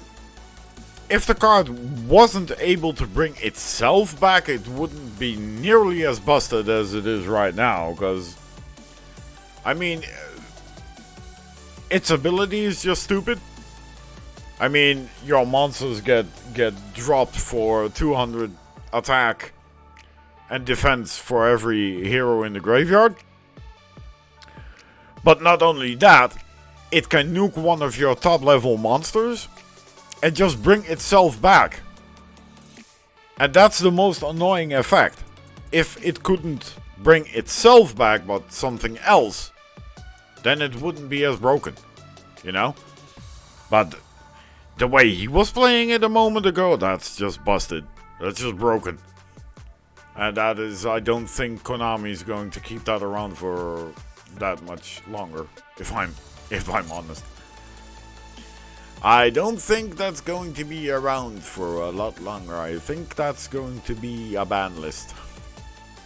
if the card wasn't able to bring itself back, it wouldn't be nearly as busted as it is right now, because... I mean... its ability is just stupid. I mean, your monsters get dropped for 200 attack and defense for every hero in the graveyard. But not only that, it can nuke one of your top level monsters and just bring itself back. And that's the most annoying effect. If it couldn't bring itself back but something else, then it wouldn't be as broken, you know? But the way he was playing it a moment ago, that's just busted. That's just broken. And that is, I don't think Konami's going to keep that around for that much longer, if I'm honest. I don't think that's going to be around for a lot longer. I think that's going to be a ban list.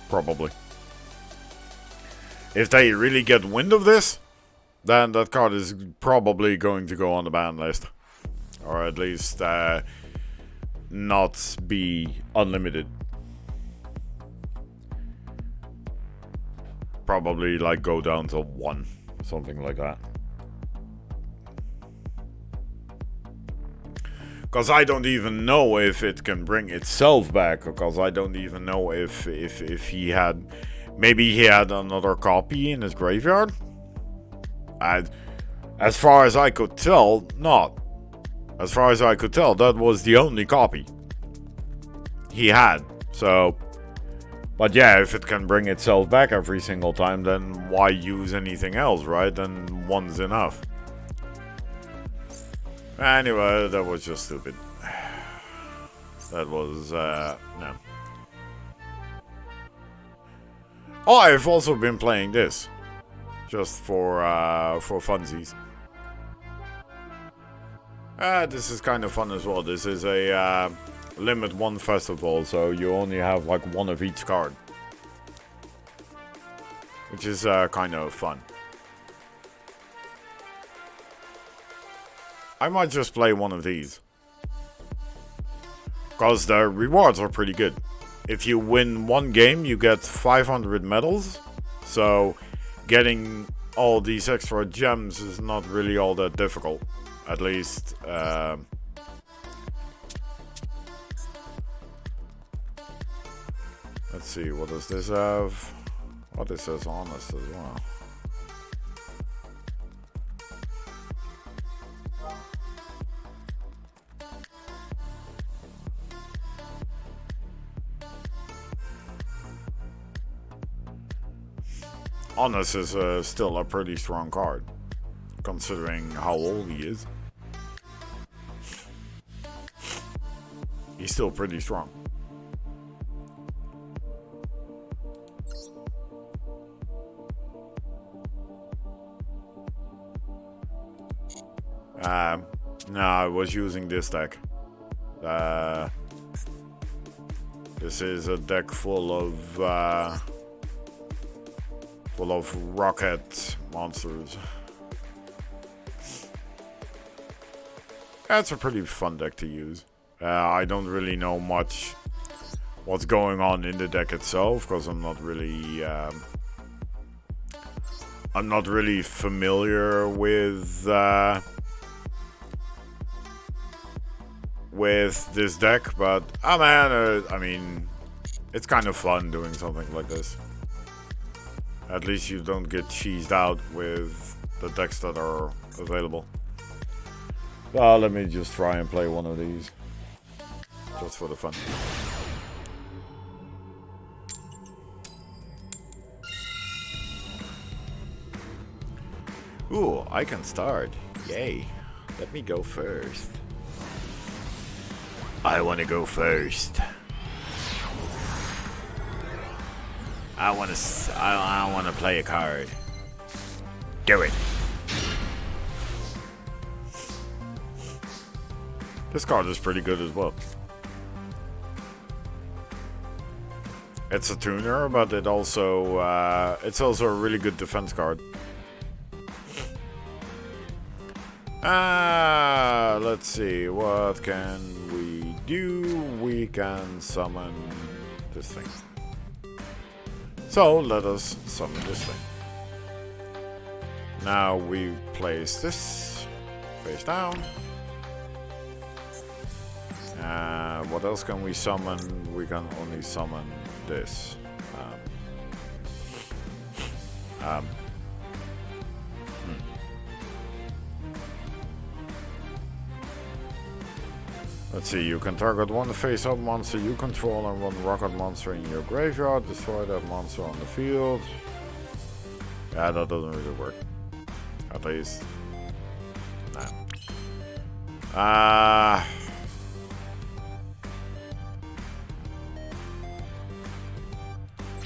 Probably. If they really get wind of this, then that card is probably going to go on the ban list. Or at least not be unlimited. Probably like go down to 1. Something like that. Because I don't even know if it can bring itself back. Because I don't even know if he had... Maybe he had another copy in his graveyard. As far as I could tell, not. As far as I could tell, that was the only copy he had. So, but yeah, if it can bring itself back every single time, then why use anything else, right? Then one's enough. Anyway, that was just stupid. That was, no. Oh, I've also been playing this. Just for funsies. This is kind of fun as well. This is a limit 1 festival, so you only have like 1 of each card. Which is kind of fun. I might just play one of these. Because the rewards are pretty good. If you win 1 game, you get 500 medals. So getting all these extra gems is not really all that difficult. At least, let's see, what does this have? Oh, this says honest as well. Honest is still a pretty strong card, considering how old he is. He's still pretty strong. No, I was using this deck. This is a deck full of rocket monsters. That's a pretty fun deck to use. I don't really know much what's going on in the deck itself, because I'm not really familiar with this deck, but man, I mean, it's kind of fun doing something like this. At least you don't get cheesed out with the decks that are available. Well, let me just try and play one of these. Just for the fun. Ooh, I can start. Yay. Let me go first. I want to go first. I want to play a card. Do it. This card is pretty good as well. It's a tuner, but it's also a really good defense card. Let's see, what can we do? We can summon this thing. So let us summon this thing. Now we place this face down. What else can we summon? We can only summon this. Let's see, you can target one face-up monster you control and one rocket monster in your graveyard. Destroy that monster on the field. Yeah, that doesn't really work. At least. Nah.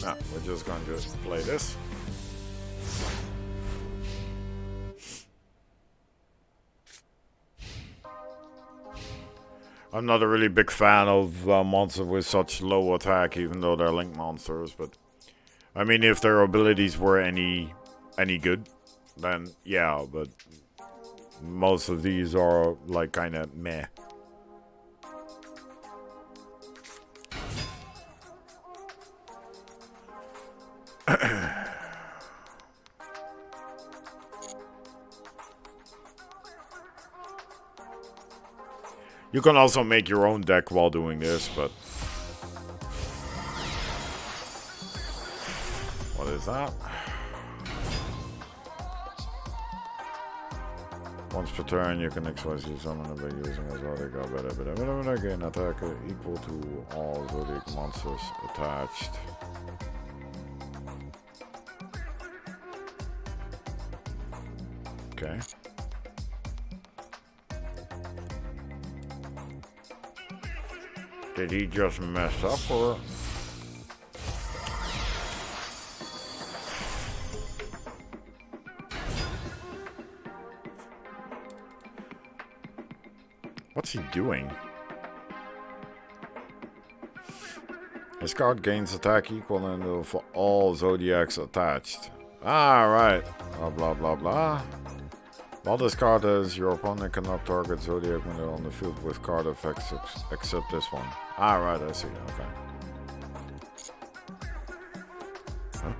No, we're just going to play this. I'm not a really big fan of monsters with such low attack, even though they're link monsters. But I mean, if their abilities were any good, then yeah. But most of these are like kind of meh. You can also make your own deck while doing this, but... What is that? Once per turn, you can XYZ summon by using a Zodiac. Gain attack equal to all Zodiac monsters attached. Okay. Did he just mess up, or? What's he doing? His card gains attack equivalent for all zodiacs attached. Ah, right. Blah, blah, blah, blah. While this card is, your opponent cannot target Zodiac when they're on the field with card effects except this one. Ah, right, I see. Okay. Huh?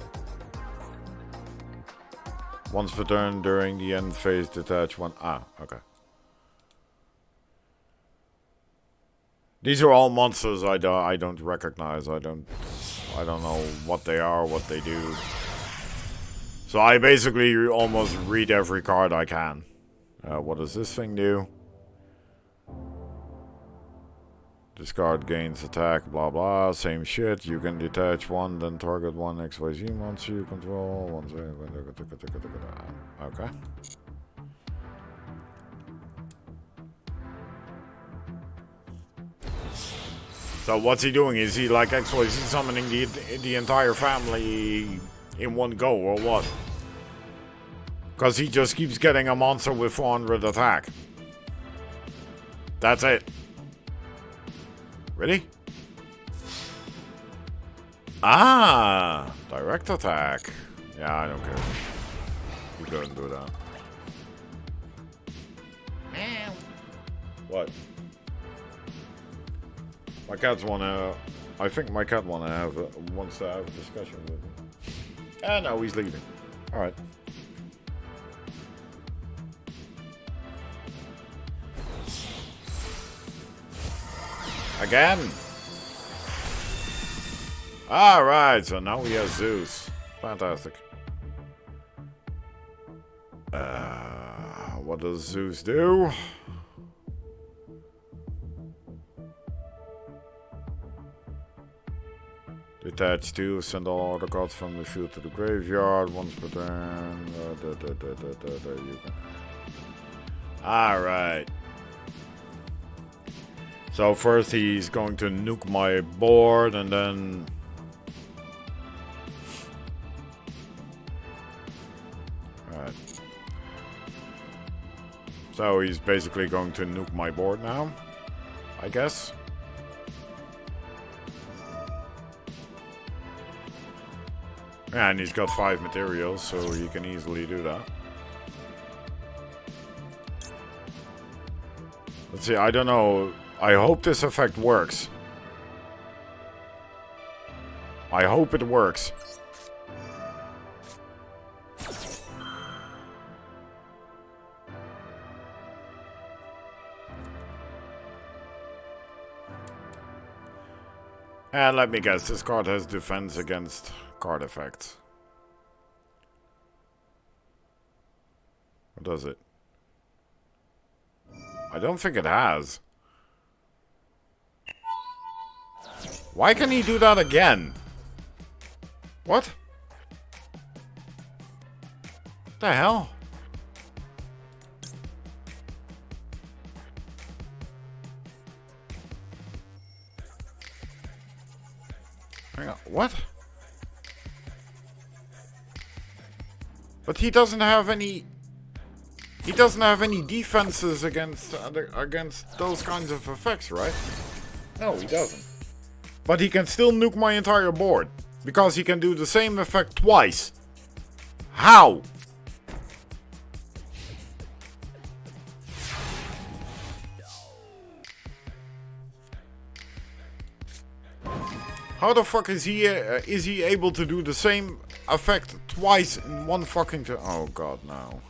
Once per turn during the end phase, detach one. Ah, okay. These are all monsters I don't recognize. I don't know what they are, what they do. So I basically almost read every card I can. What does this thing do? This card gains attack, blah blah, same shit. You can detach one, then target one XYZ monster you control. Okay. So what's he doing? Is he like XYZ summoning the entire family in one go, or what? Because he just keeps getting a monster with 400 attack. That's it. Ready? Ah! Direct attack. Yeah, I don't care. You couldn't do that. What? My cats wanna... I think my cat wants to have a discussion with me. Ah, no, he's leaving. Alright. Again! Alright, so now we have Zeus. Fantastic. What does Zeus do? Detach 2, send all the cards from the field to the graveyard once per turn. Alright. So first he's going to nuke my board and then... Alright. So he's basically going to nuke my board now, I guess. And he's got 5 materials, so he can easily do that. Let's see, I don't know. I hope this effect works. I hope it works. And let me guess, this card has defense against card effects. Or does it? I don't think it has. Why can he do that again? What? The hell? Hang on, what? But he doesn't have any... He doesn't have any defenses against those kinds of effects, right? No, he doesn't. But he can still nuke my entire board. Because he can do the same effect twice. How? How the fuck is he able to do the same effect twice in one fucking turn? Oh god, no.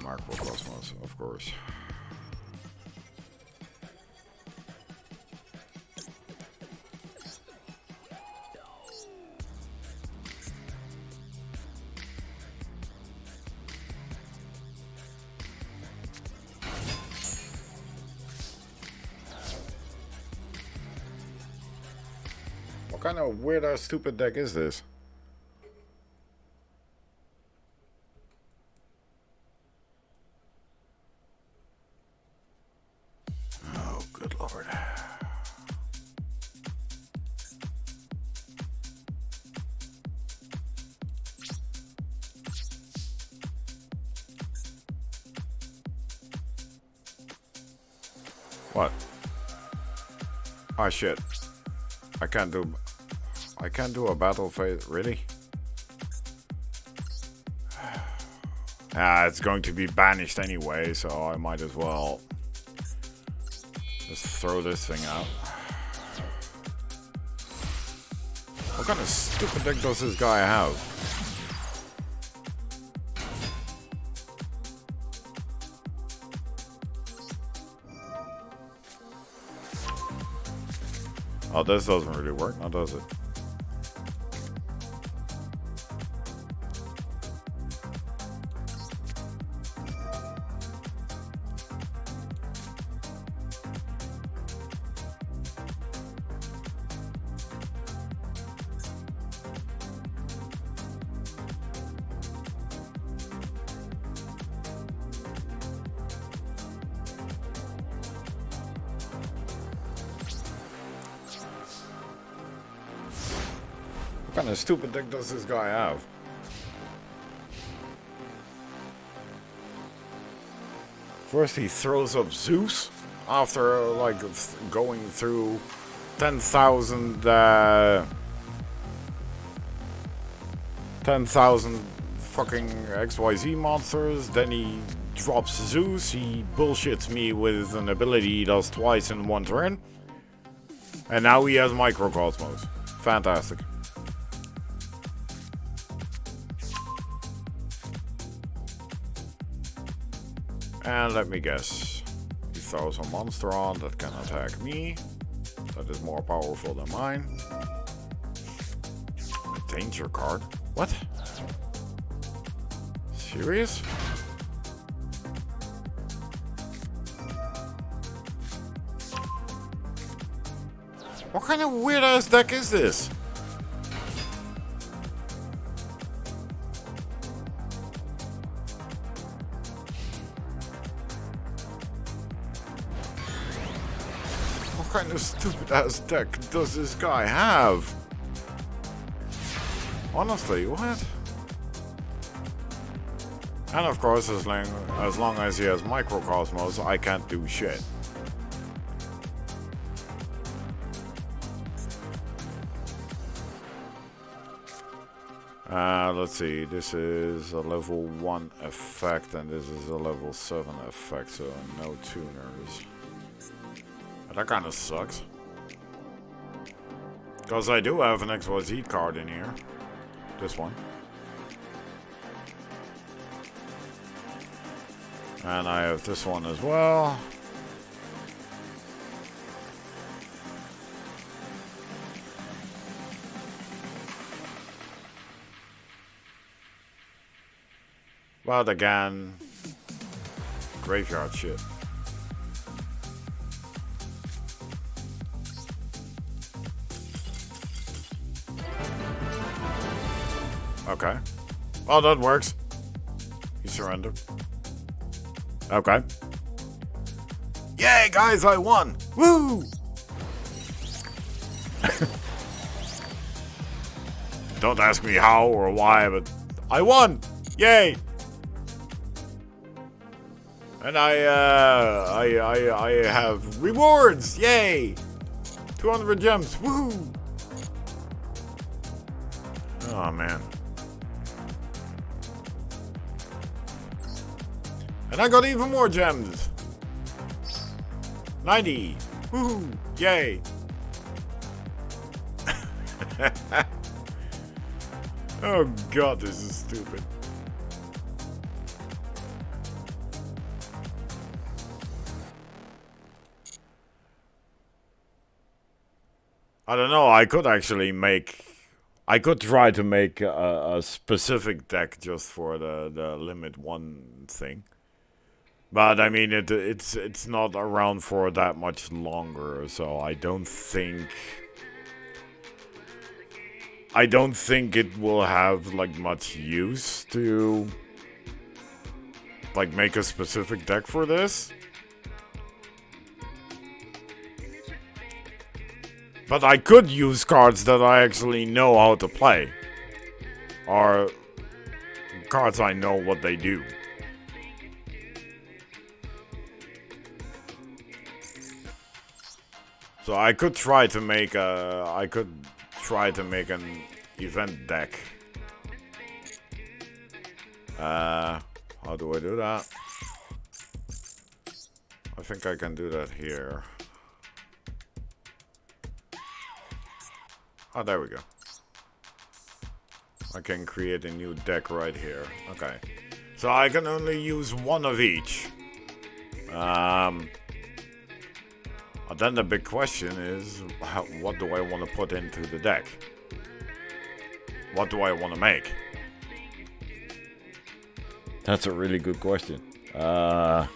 Macrocosmos, of course. What kind of weird ass stupid deck is this? Oh, good lord. What? Oh shit. I can't do a battle phase, really? Ah, it's going to be banished anyway, so I might as well just throw this thing out. What kind of stupid deck does this guy have? Oh, this doesn't really work now, does it? What kind of stupid deck does this guy have? First he throws up Zeus after like going through 10,000 10,000 fucking XYZ monsters. Then he drops Zeus, he bullshits me with an ability he does twice in one turn. And now he has Microcosmos. Fantastic. And let me guess. throws a monster on that can attack me. That is more powerful than mine. A danger card? What? Serious? What kind of weird ass deck is this? What kind of stupid ass deck does this guy have? Honestly, what? And of course, as long as he has Microcosmos, I can't do shit. Let's see, this is a level 1 effect and this is a level 7 effect, so no tuners. That kind of sucks. Because I do have an XYZ card in here. This one. And I have this one as well. But again, graveyard shit. Okay. Well, that works. He surrendered. Okay. Yay, guys, I won! Woo! Don't ask me how or why, but I won! Yay! And I have rewards! Yay! 200 gems! Woo! Oh, man. And I got even more gems! 90! Woo! Yay! Oh god, this is stupid. I don't know, I could actually make... I could try to make a specific deck just for the limit 1 thing. But I mean, it's not around for that much longer, so I don't think it will have like much use to like make a specific deck for this. But I could use cards that I actually know how to play. Or cards I know what they do. So I could try to make an event deck. How do I do that? I think I can do that here. Oh, there we go. I can create a new deck right here. Okay. So I can only use one of each. But then the big question is, what do I want to put into the deck? What do I want to make? That's a really good question. Because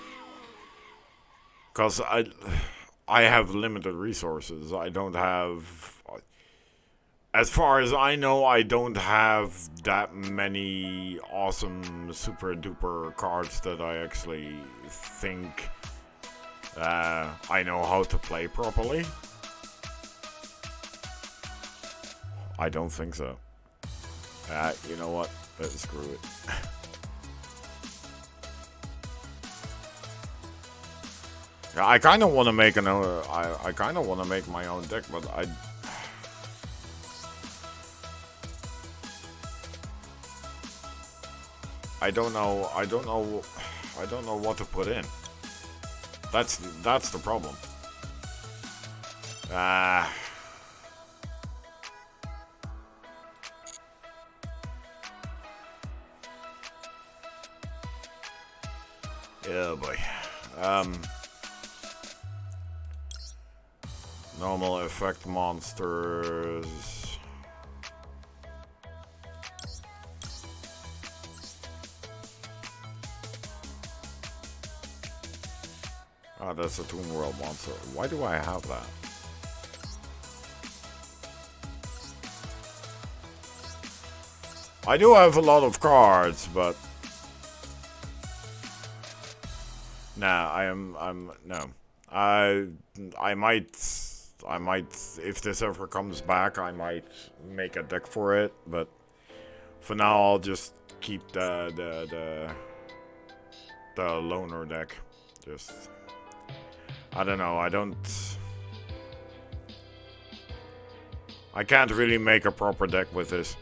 I have limited resources. I don't have... As far as I know, I don't have that many awesome super duper cards that I actually think I know how to play properly. I don't think so. You know what? Screw it. Yeah, I kind of want to make I kind of want to make my own deck, but I don't know what to put in. That's the problem. Yeah, boy. Normal effect monsters. Ah, that's a Toon World monster. Why do I have that? I do have a lot of cards, but nah, no. I might, if this ever comes back, I might make a deck for it, but for now I'll just keep the loner deck. Just, I don't know, I can't really make a proper deck with this.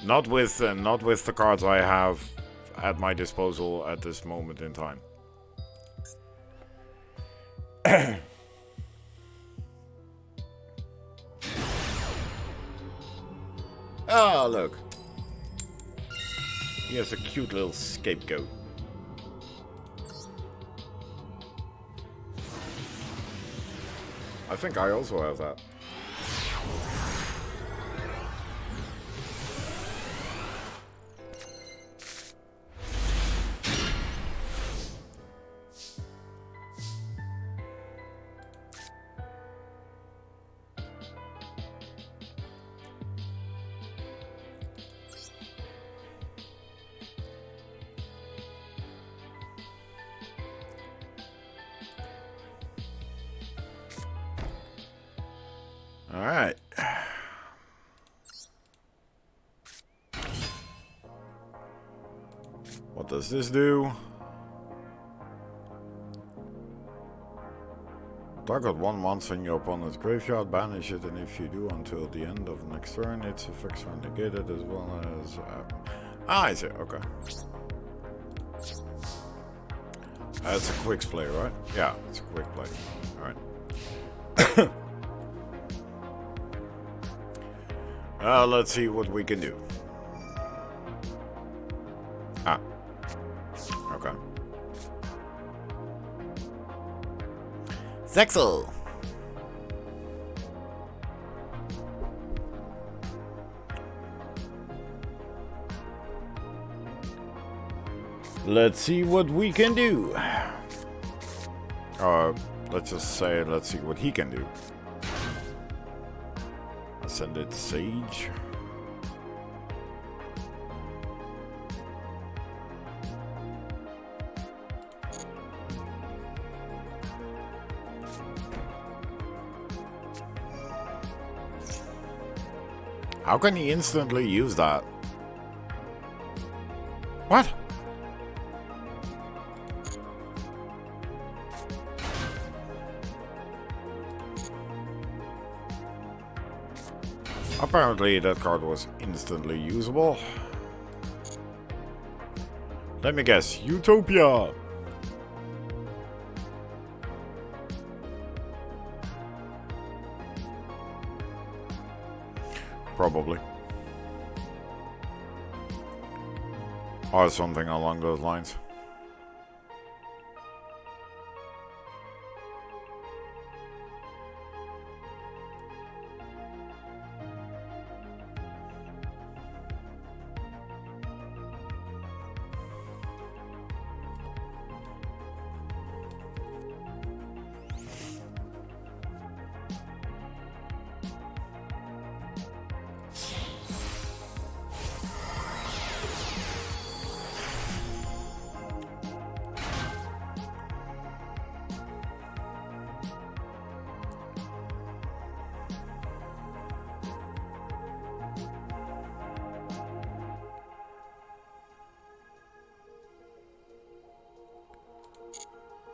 Not with the cards I have at my disposal at this moment in time. Oh, look. He has a cute little scapegoat. I think I also have that. Alright. What does this do? Target one monster in your opponent's graveyard, banish it, and if you do until the end of next turn, its effects are negated as well as... I see, okay. It's a quick play, right? Yeah, it's a quick play. Alright. Let's see what we can do. Ah. Okay. Sexel! Let's see what we can do. Let's just say, let's see what he can do. Ascended Sage. How can he instantly use that? What? Apparently that card was instantly usable. Let me guess, Utopia! Probably. Or something along those lines.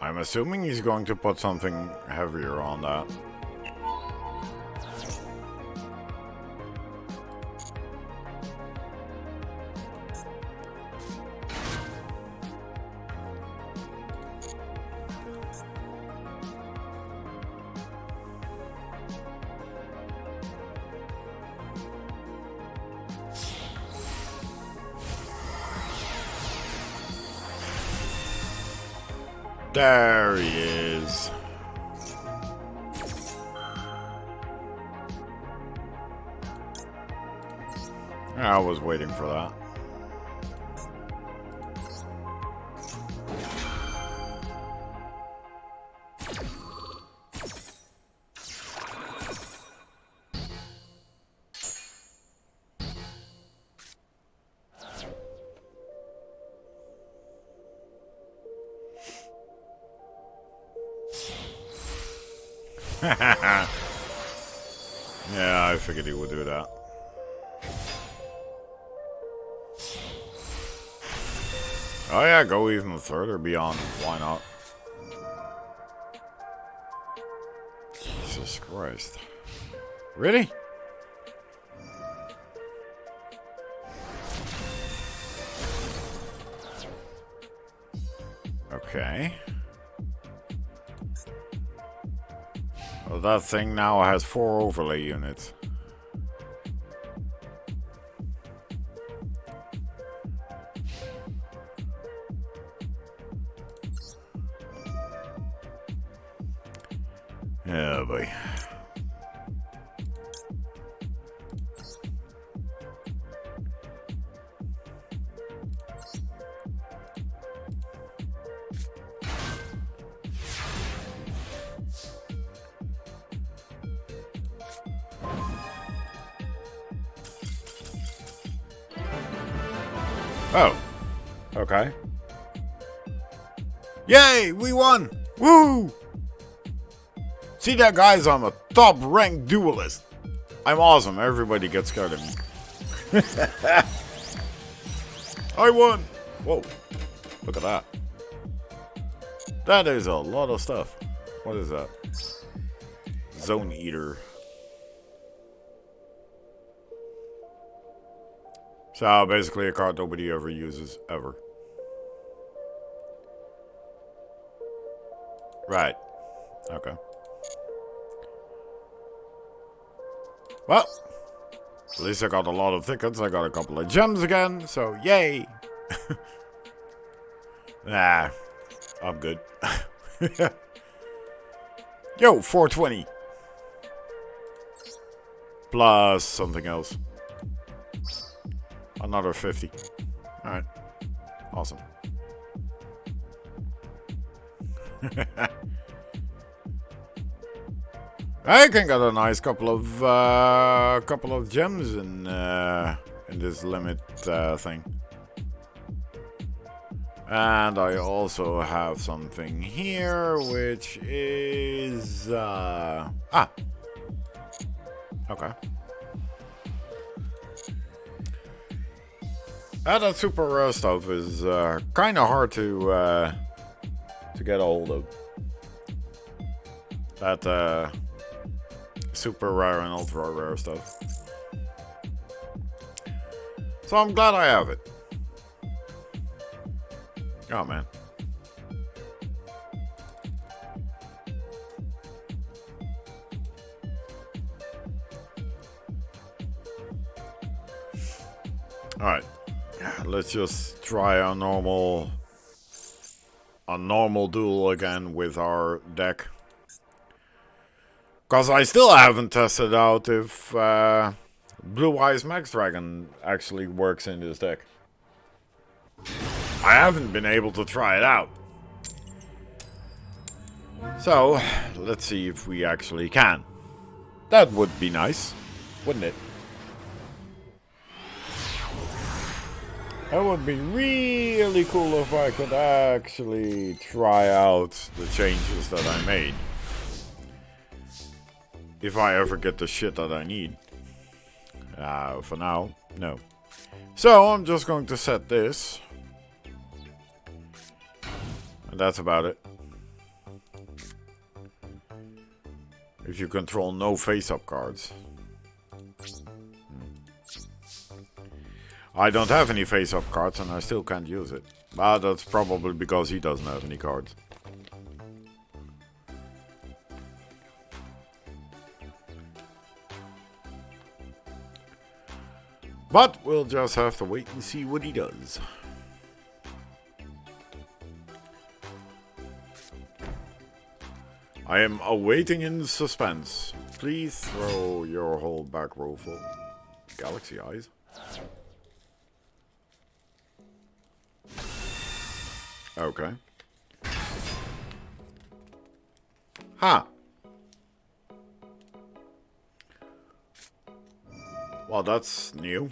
I'm assuming he's going to put something heavier on that. There he is. I was waiting for that. Yeah, I figured he would do that. Oh yeah, go even further beyond. Why not? Jesus Christ. Really? Okay. Well, that thing now has 4 overlay units. Yeah, boy. Oh. Okay. Yay! We won! Woo! See that, guys? I'm a top-ranked duelist. I'm awesome. Everybody gets scared of me. I won! Whoa. Look at that. That is a lot of stuff. What is that? Zone Eater. So basically a card nobody ever uses, ever. Right. Okay. Well, at least I got a lot of tickets. I got a couple of gems again, so yay! Nah, I'm good. Yo, 420. Plus something else. Another 50. Alright. Awesome. I can get a nice couple of gems in this limit thing. And I also have something here, which is okay. That super rare stuff is kind of hard to get a hold of. That super rare and ultra rare stuff. So I'm glad I have it. Oh man. Alright. Let's just try a normal duel again with our deck. Because I still haven't tested out if Blue Eyes Max Dragon actually works in this deck. I haven't been able to try it out. So, let's see if we actually can. That would be nice, wouldn't it? That would be really cool if I could actually try out the changes that I made. If I ever get the shit that I need. For now, no. So, I'm just going to set this. And that's about it. If you control no face-up cards. I don't have any face-up cards and I still can't use it. But that's probably because he doesn't have any cards. But we'll just have to wait and see what he does. I am awaiting in suspense. Please throw your whole back row full. Galaxy Eyes. Okay. Huh. Well, that's new.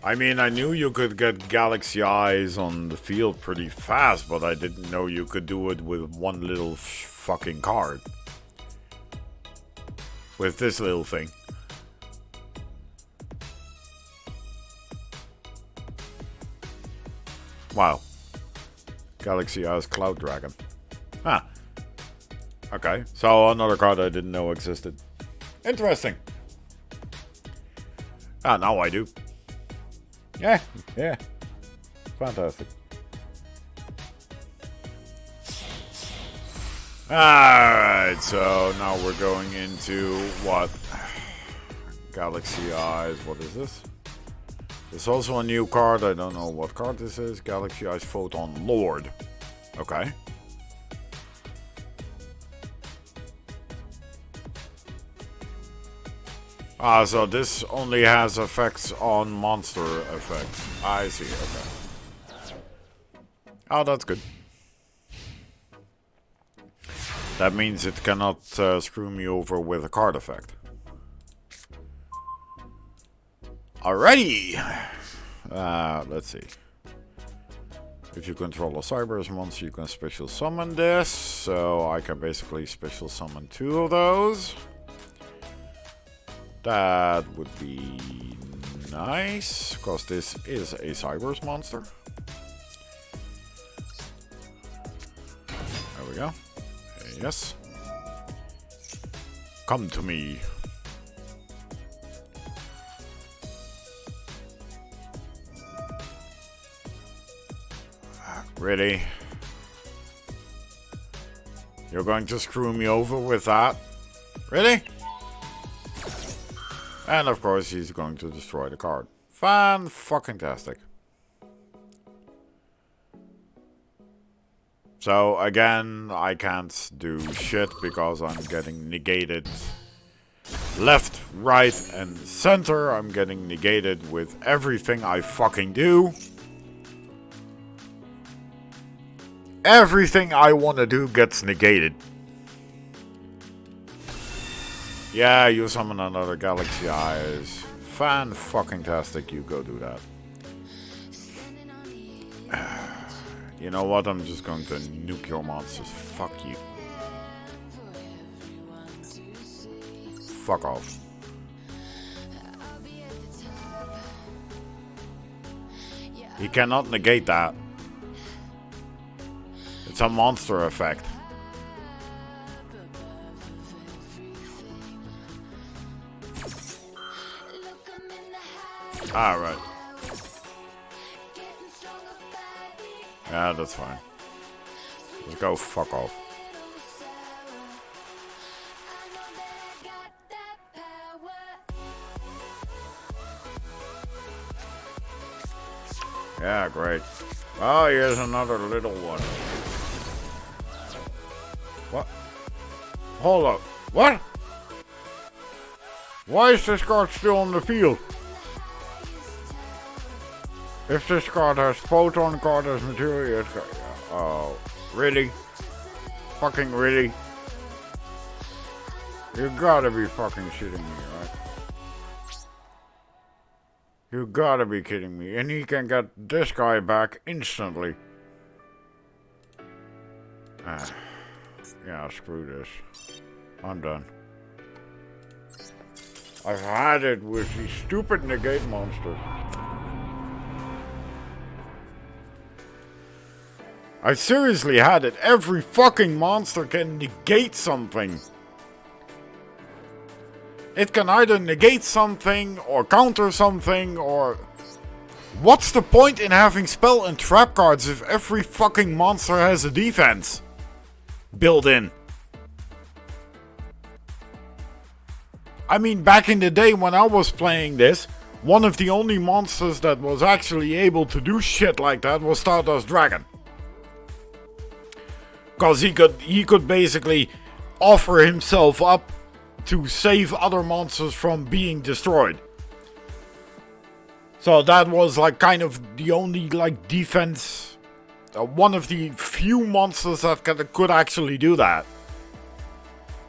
I mean, I knew you could get Galaxy Eyes on the field pretty fast, but I didn't know you could do it with one little fucking card. With this little thing. Wow. Galaxy Eyes Cloud Dragon. Huh. Okay, so another card I didn't know existed. Interesting. Ah, now I do. Yeah. Fantastic. Alright, so now we're going into what? Galaxy Eyes, what is this? There's also a new card, I don't know what card this is. Galaxy Eyes Photon Lord. Okay. Ah, so this only has effects on monster effects. I see, okay. Oh, that's good. That means it cannot screw me over with a card effect. Alrighty! Let's see. If you control a Cyberse monster, you can special summon this. So I can basically special summon 2 of those. That would be nice, because this is a Cyberse monster. There we go. Yes. Come to me. Really? You're going to screw me over with that? Really? And of course he's going to destroy the card. Fan-fucking-tastic. So again, I can't do shit because I'm getting negated left, right, and center. I'm getting negated with everything I fucking do. Everything I want to do gets negated. Yeah, you summon another Galaxy Eyes. Fan-fucking-tastic, you go do that. You know what, I'm just going to nuke your monsters. Fuck you. Fuck off. He cannot negate that. It's a monster effect. Alright. Yeah, that's fine. Just go fuck off. Yeah, great. Oh, here's another little one. What? Hold up. What? Why is this card still on the field? If this card has photon card as material, oh, really? Fucking really? You gotta be fucking shitting me, right? You gotta be kidding me. And he can get this guy back instantly. Yeah, screw this. I'm done. I've had it with these stupid negate monsters. I seriously had it. Every fucking monster can negate something. It can either negate something or counter something or... What's the point in having spell and trap cards if every fucking monster has a defense built in? I mean, back in the day when I was playing this, one of the only monsters that was actually able to do shit like that was Stardust Dragon. Because he could basically offer himself up to save other monsters from being destroyed. So that was like kind of the only like defense, one of the few monsters that could actually do that.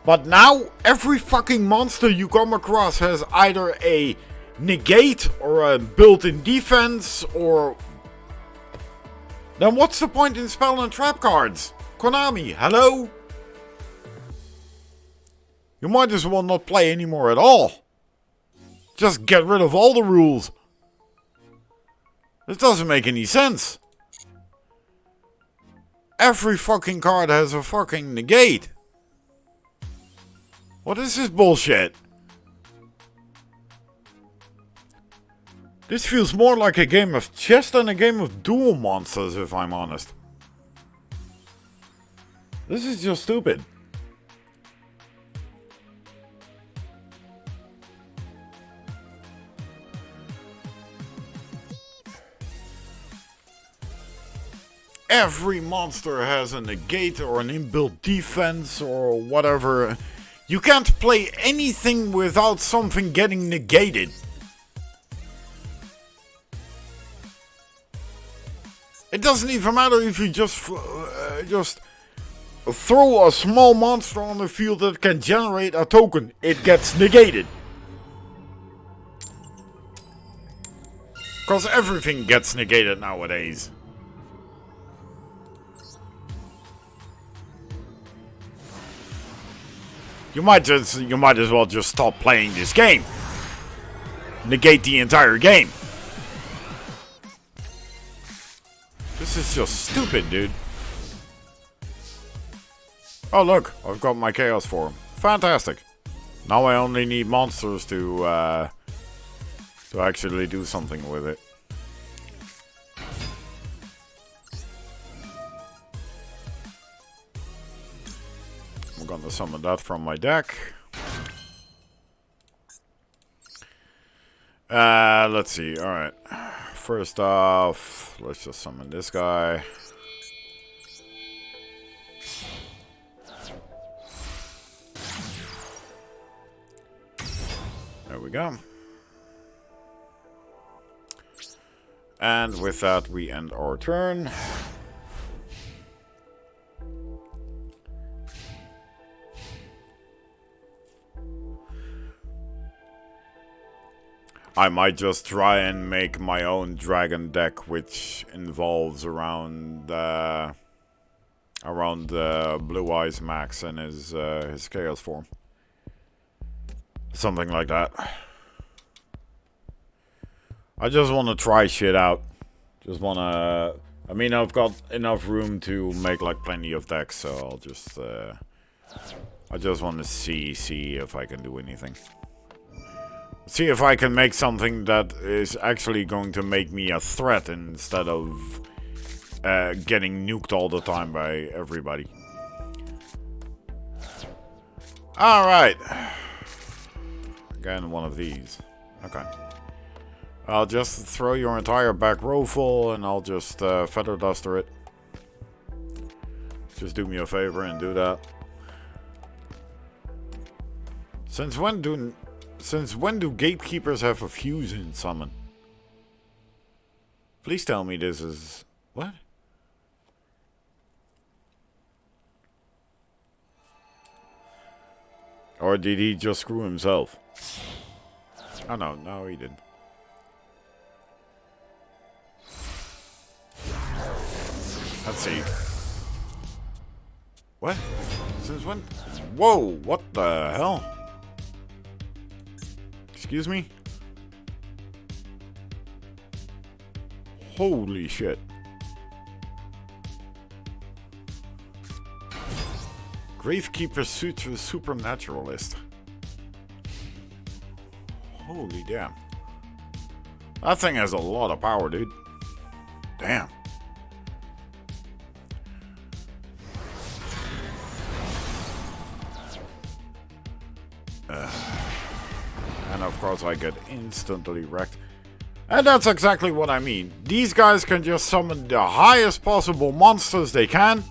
But now every fucking monster you come across has either a negate or a built-in defense, or... Then what's the point in spell and trap cards? Konami, hello? You might as well not play anymore at all. Just get rid of all the rules. This doesn't make any sense. Every fucking card has a fucking negate. What is this bullshit? This feels more like a game of chess than a game of duel monsters, if I'm honest. This is just stupid. Every monster has a negate or an inbuilt defense or whatever. You can't play anything without something getting negated. It doesn't even matter if you just throw a small monster on the field that can generate a token. It gets negated. Because everything gets negated nowadays. You might as well just stop playing this game. Negate the entire game. This is just stupid, dude. Oh look, I've got my chaos form. Fantastic. Now I only need monsters to actually do something with it. I'm gonna summon that from my deck. Let's see. Alright. First off, let's just summon this guy. There we go. And with that, we end our turn. I might just try and make my own dragon deck, which involves around Blue Eyes Max and his chaos form. Something like that. I just want to try shit out. Just want to... I mean, I've got enough room to make like plenty of decks, so I'll just... I just want to see if I can do anything. See if I can make something that is actually going to make me a threat instead of getting nuked all the time by everybody. Alright. Again, one of these. Okay. I'll just throw your entire back row full and I'll just feather duster it. Just do me a favor and do that. Since when do gatekeepers have a fusion summon? Please tell me this is... What? Or did he just screw himself? Oh no, he didn't. Let's see. What? Since when? Whoa, what the hell? Excuse me? Holy shit. Gravekeeper Supernaturalist. Holy damn. That thing has a lot of power, dude. Damn. And of course I get instantly wrecked. And that's exactly what I mean. These guys can just summon the highest possible monsters they can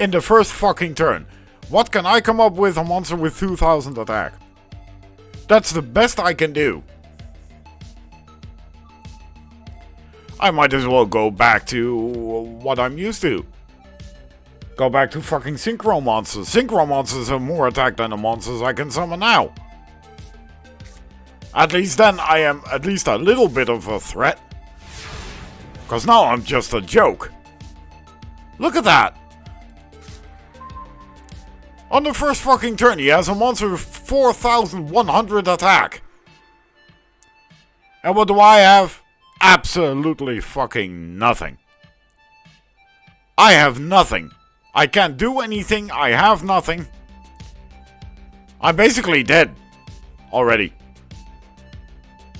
in the first fucking turn. What can I come up with? A monster with 2000 attack. That's the best I can do. I might as well go back to what I'm used to. Go back to fucking synchro monsters. Synchro monsters have more attack than the monsters I can summon now. At least then I am at least a little bit of a threat. Because now I'm just a joke. Look at that. On the first fucking turn he has a monster with 4100 attack. And what do I have? Absolutely fucking nothing. I have nothing. I can't do anything. I have nothing. I'm basically dead already.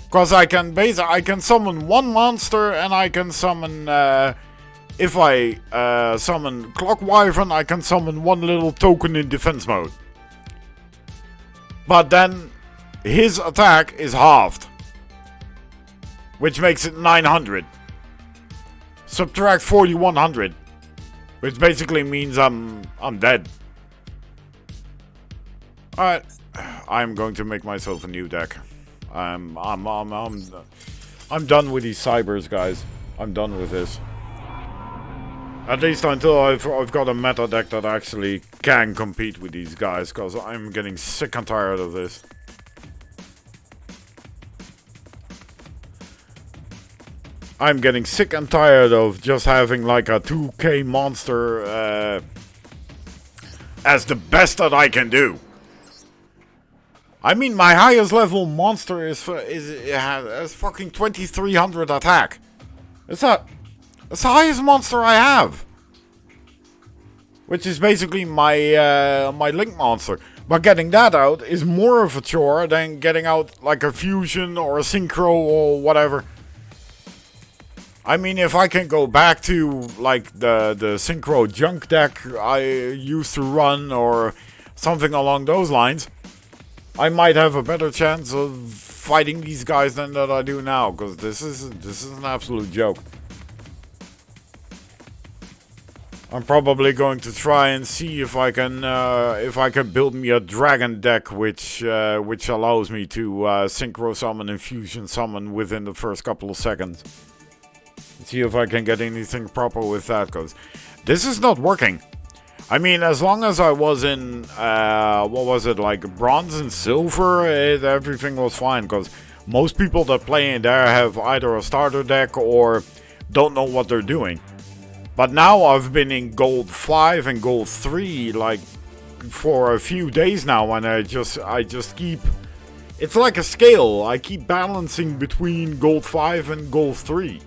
Because I can summon one monster and I can summon, if I summon Clock Wyvern, I can summon one little token in defense mode. But then his attack is halved. Which makes it 900. Subtract 4100. Which basically means I'm dead. Alright. I'm going to make myself a new deck. I'm done with these cybers, guys. I'm done with this. At least until I've got a meta deck that actually can compete with these guys, because I'm getting sick and tired of this. I'm getting sick and tired of just having like a 2k monster as the best that I can do. I mean, my highest level monster has fucking 2300 attack. That's the highest monster I have. Which is basically my my Link monster. But getting that out is more of a chore than getting out like a fusion or a synchro or whatever. I mean, if I can go back to like the synchro junk deck I used to run or something along those lines, I might have a better chance of fighting these guys than that I do now, because this is an absolute joke. I'm probably going to try and see if I can build me a dragon deck which allows me to synchro summon and fusion summon within the first couple of seconds. See if I can get anything proper with that, because this is not working. I mean, as long as I was in, what was it, like bronze and silver, everything was fine, because most people that play in there have either a starter deck or don't know what they're doing. But now I've been in gold 5 and gold 3 like for a few days now, and I just keep, it's like a scale, I keep balancing between gold 5 and gold 3.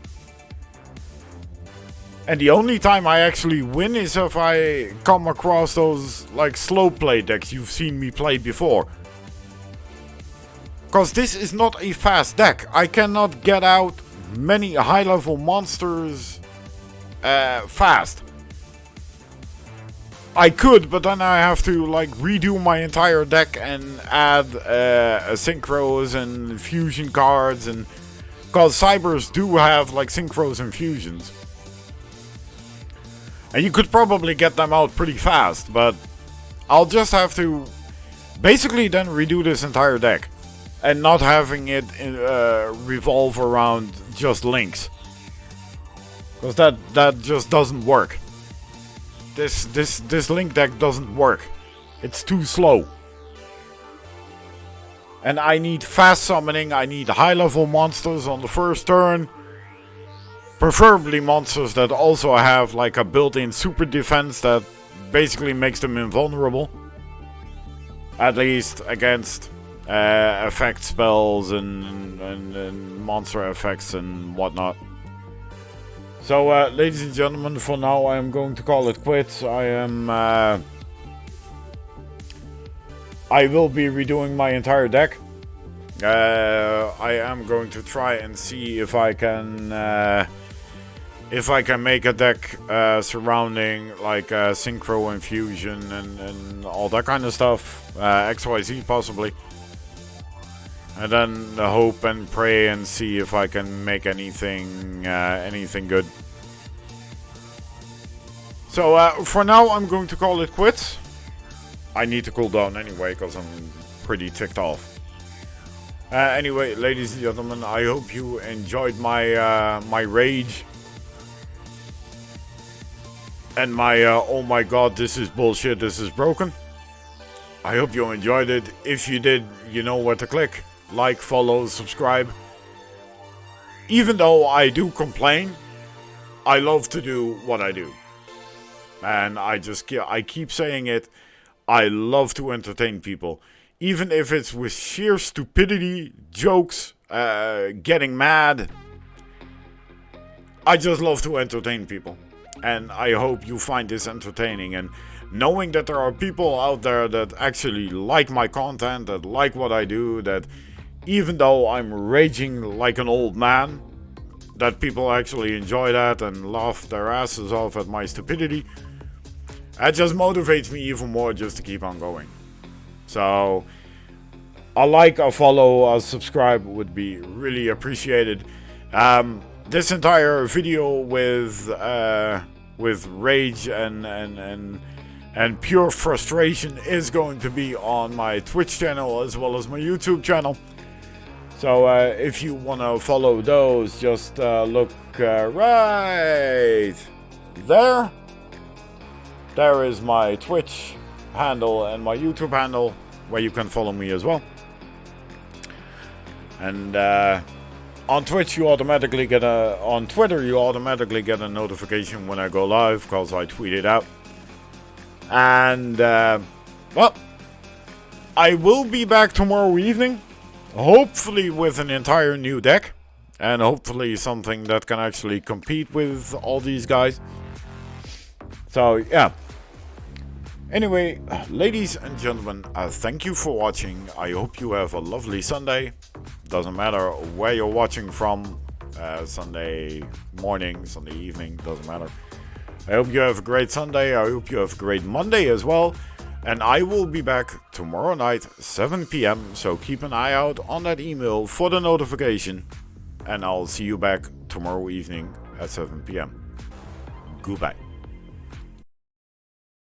And the only time I actually win is if I come across those like slow play decks you've seen me play before. Because this is not a fast deck. I cannot get out many high level monsters fast. I could, but then I have to like redo my entire deck and add synchros and fusion cards, and because cybers do have like synchros and fusions. And you could probably get them out pretty fast, but I'll just have to basically then redo this entire deck. And not having it revolve around just links. Because that just doesn't work. This link deck doesn't work. It's too slow. And I need fast summoning, I need high level monsters on the first turn. Preferably monsters that also have like a built-in super defense that basically makes them invulnerable. At least against effect spells and monster effects and whatnot. So ladies and gentlemen, for now I am going to call it quits. I will be redoing my entire deck. I am going to try and see if I can make a deck surrounding like synchro and fusion and all that kind of stuff, XYZ possibly, and then hope and pray and see if I can make anything good. So for now, I'm going to call it quits. I need to cool down anyway, because I'm pretty ticked off. Anyway, ladies and gentlemen, I hope you enjoyed my my rage. And my, oh my god, this is bullshit, this is broken. I hope you enjoyed it. If you did, you know where to click. Like, follow, subscribe. Even though I do complain, I love to do what I do. And I keep saying it, I love to entertain people. Even if it's with sheer stupidity, jokes, getting mad. I just love to entertain people. And I hope you find this entertaining. And knowing that there are people out there that actually like my content, that like what I do, that even though I'm raging like an old man, that people actually enjoy that and laugh their asses off at my stupidity, that just motivates me even more just to keep on going. So, a like, a follow, a subscribe would be really appreciated. This entire video with rage and pure frustration is going to be on my Twitch channel as well as my YouTube channel. So if you want to follow those, just look right there. There is my Twitch handle and my YouTube handle where you can follow me as well. And on Twitch you automatically get on Twitter you automatically get a notification when I go live, because I tweet it out. And well, I will be back tomorrow evening, hopefully with an entire new deck, and hopefully something that can actually compete with all these guys. So yeah. Anyway, ladies and gentlemen, thank you for watching. I hope you have a lovely Sunday. Doesn't matter where you're watching from. Sunday morning, Sunday evening, doesn't matter. I hope you have a great Sunday. I hope you have a great Monday as well. And I will be back tomorrow night, 7 p.m. So keep an eye out on that email for the notification. And I'll see you back tomorrow evening at 7 p.m. Goodbye.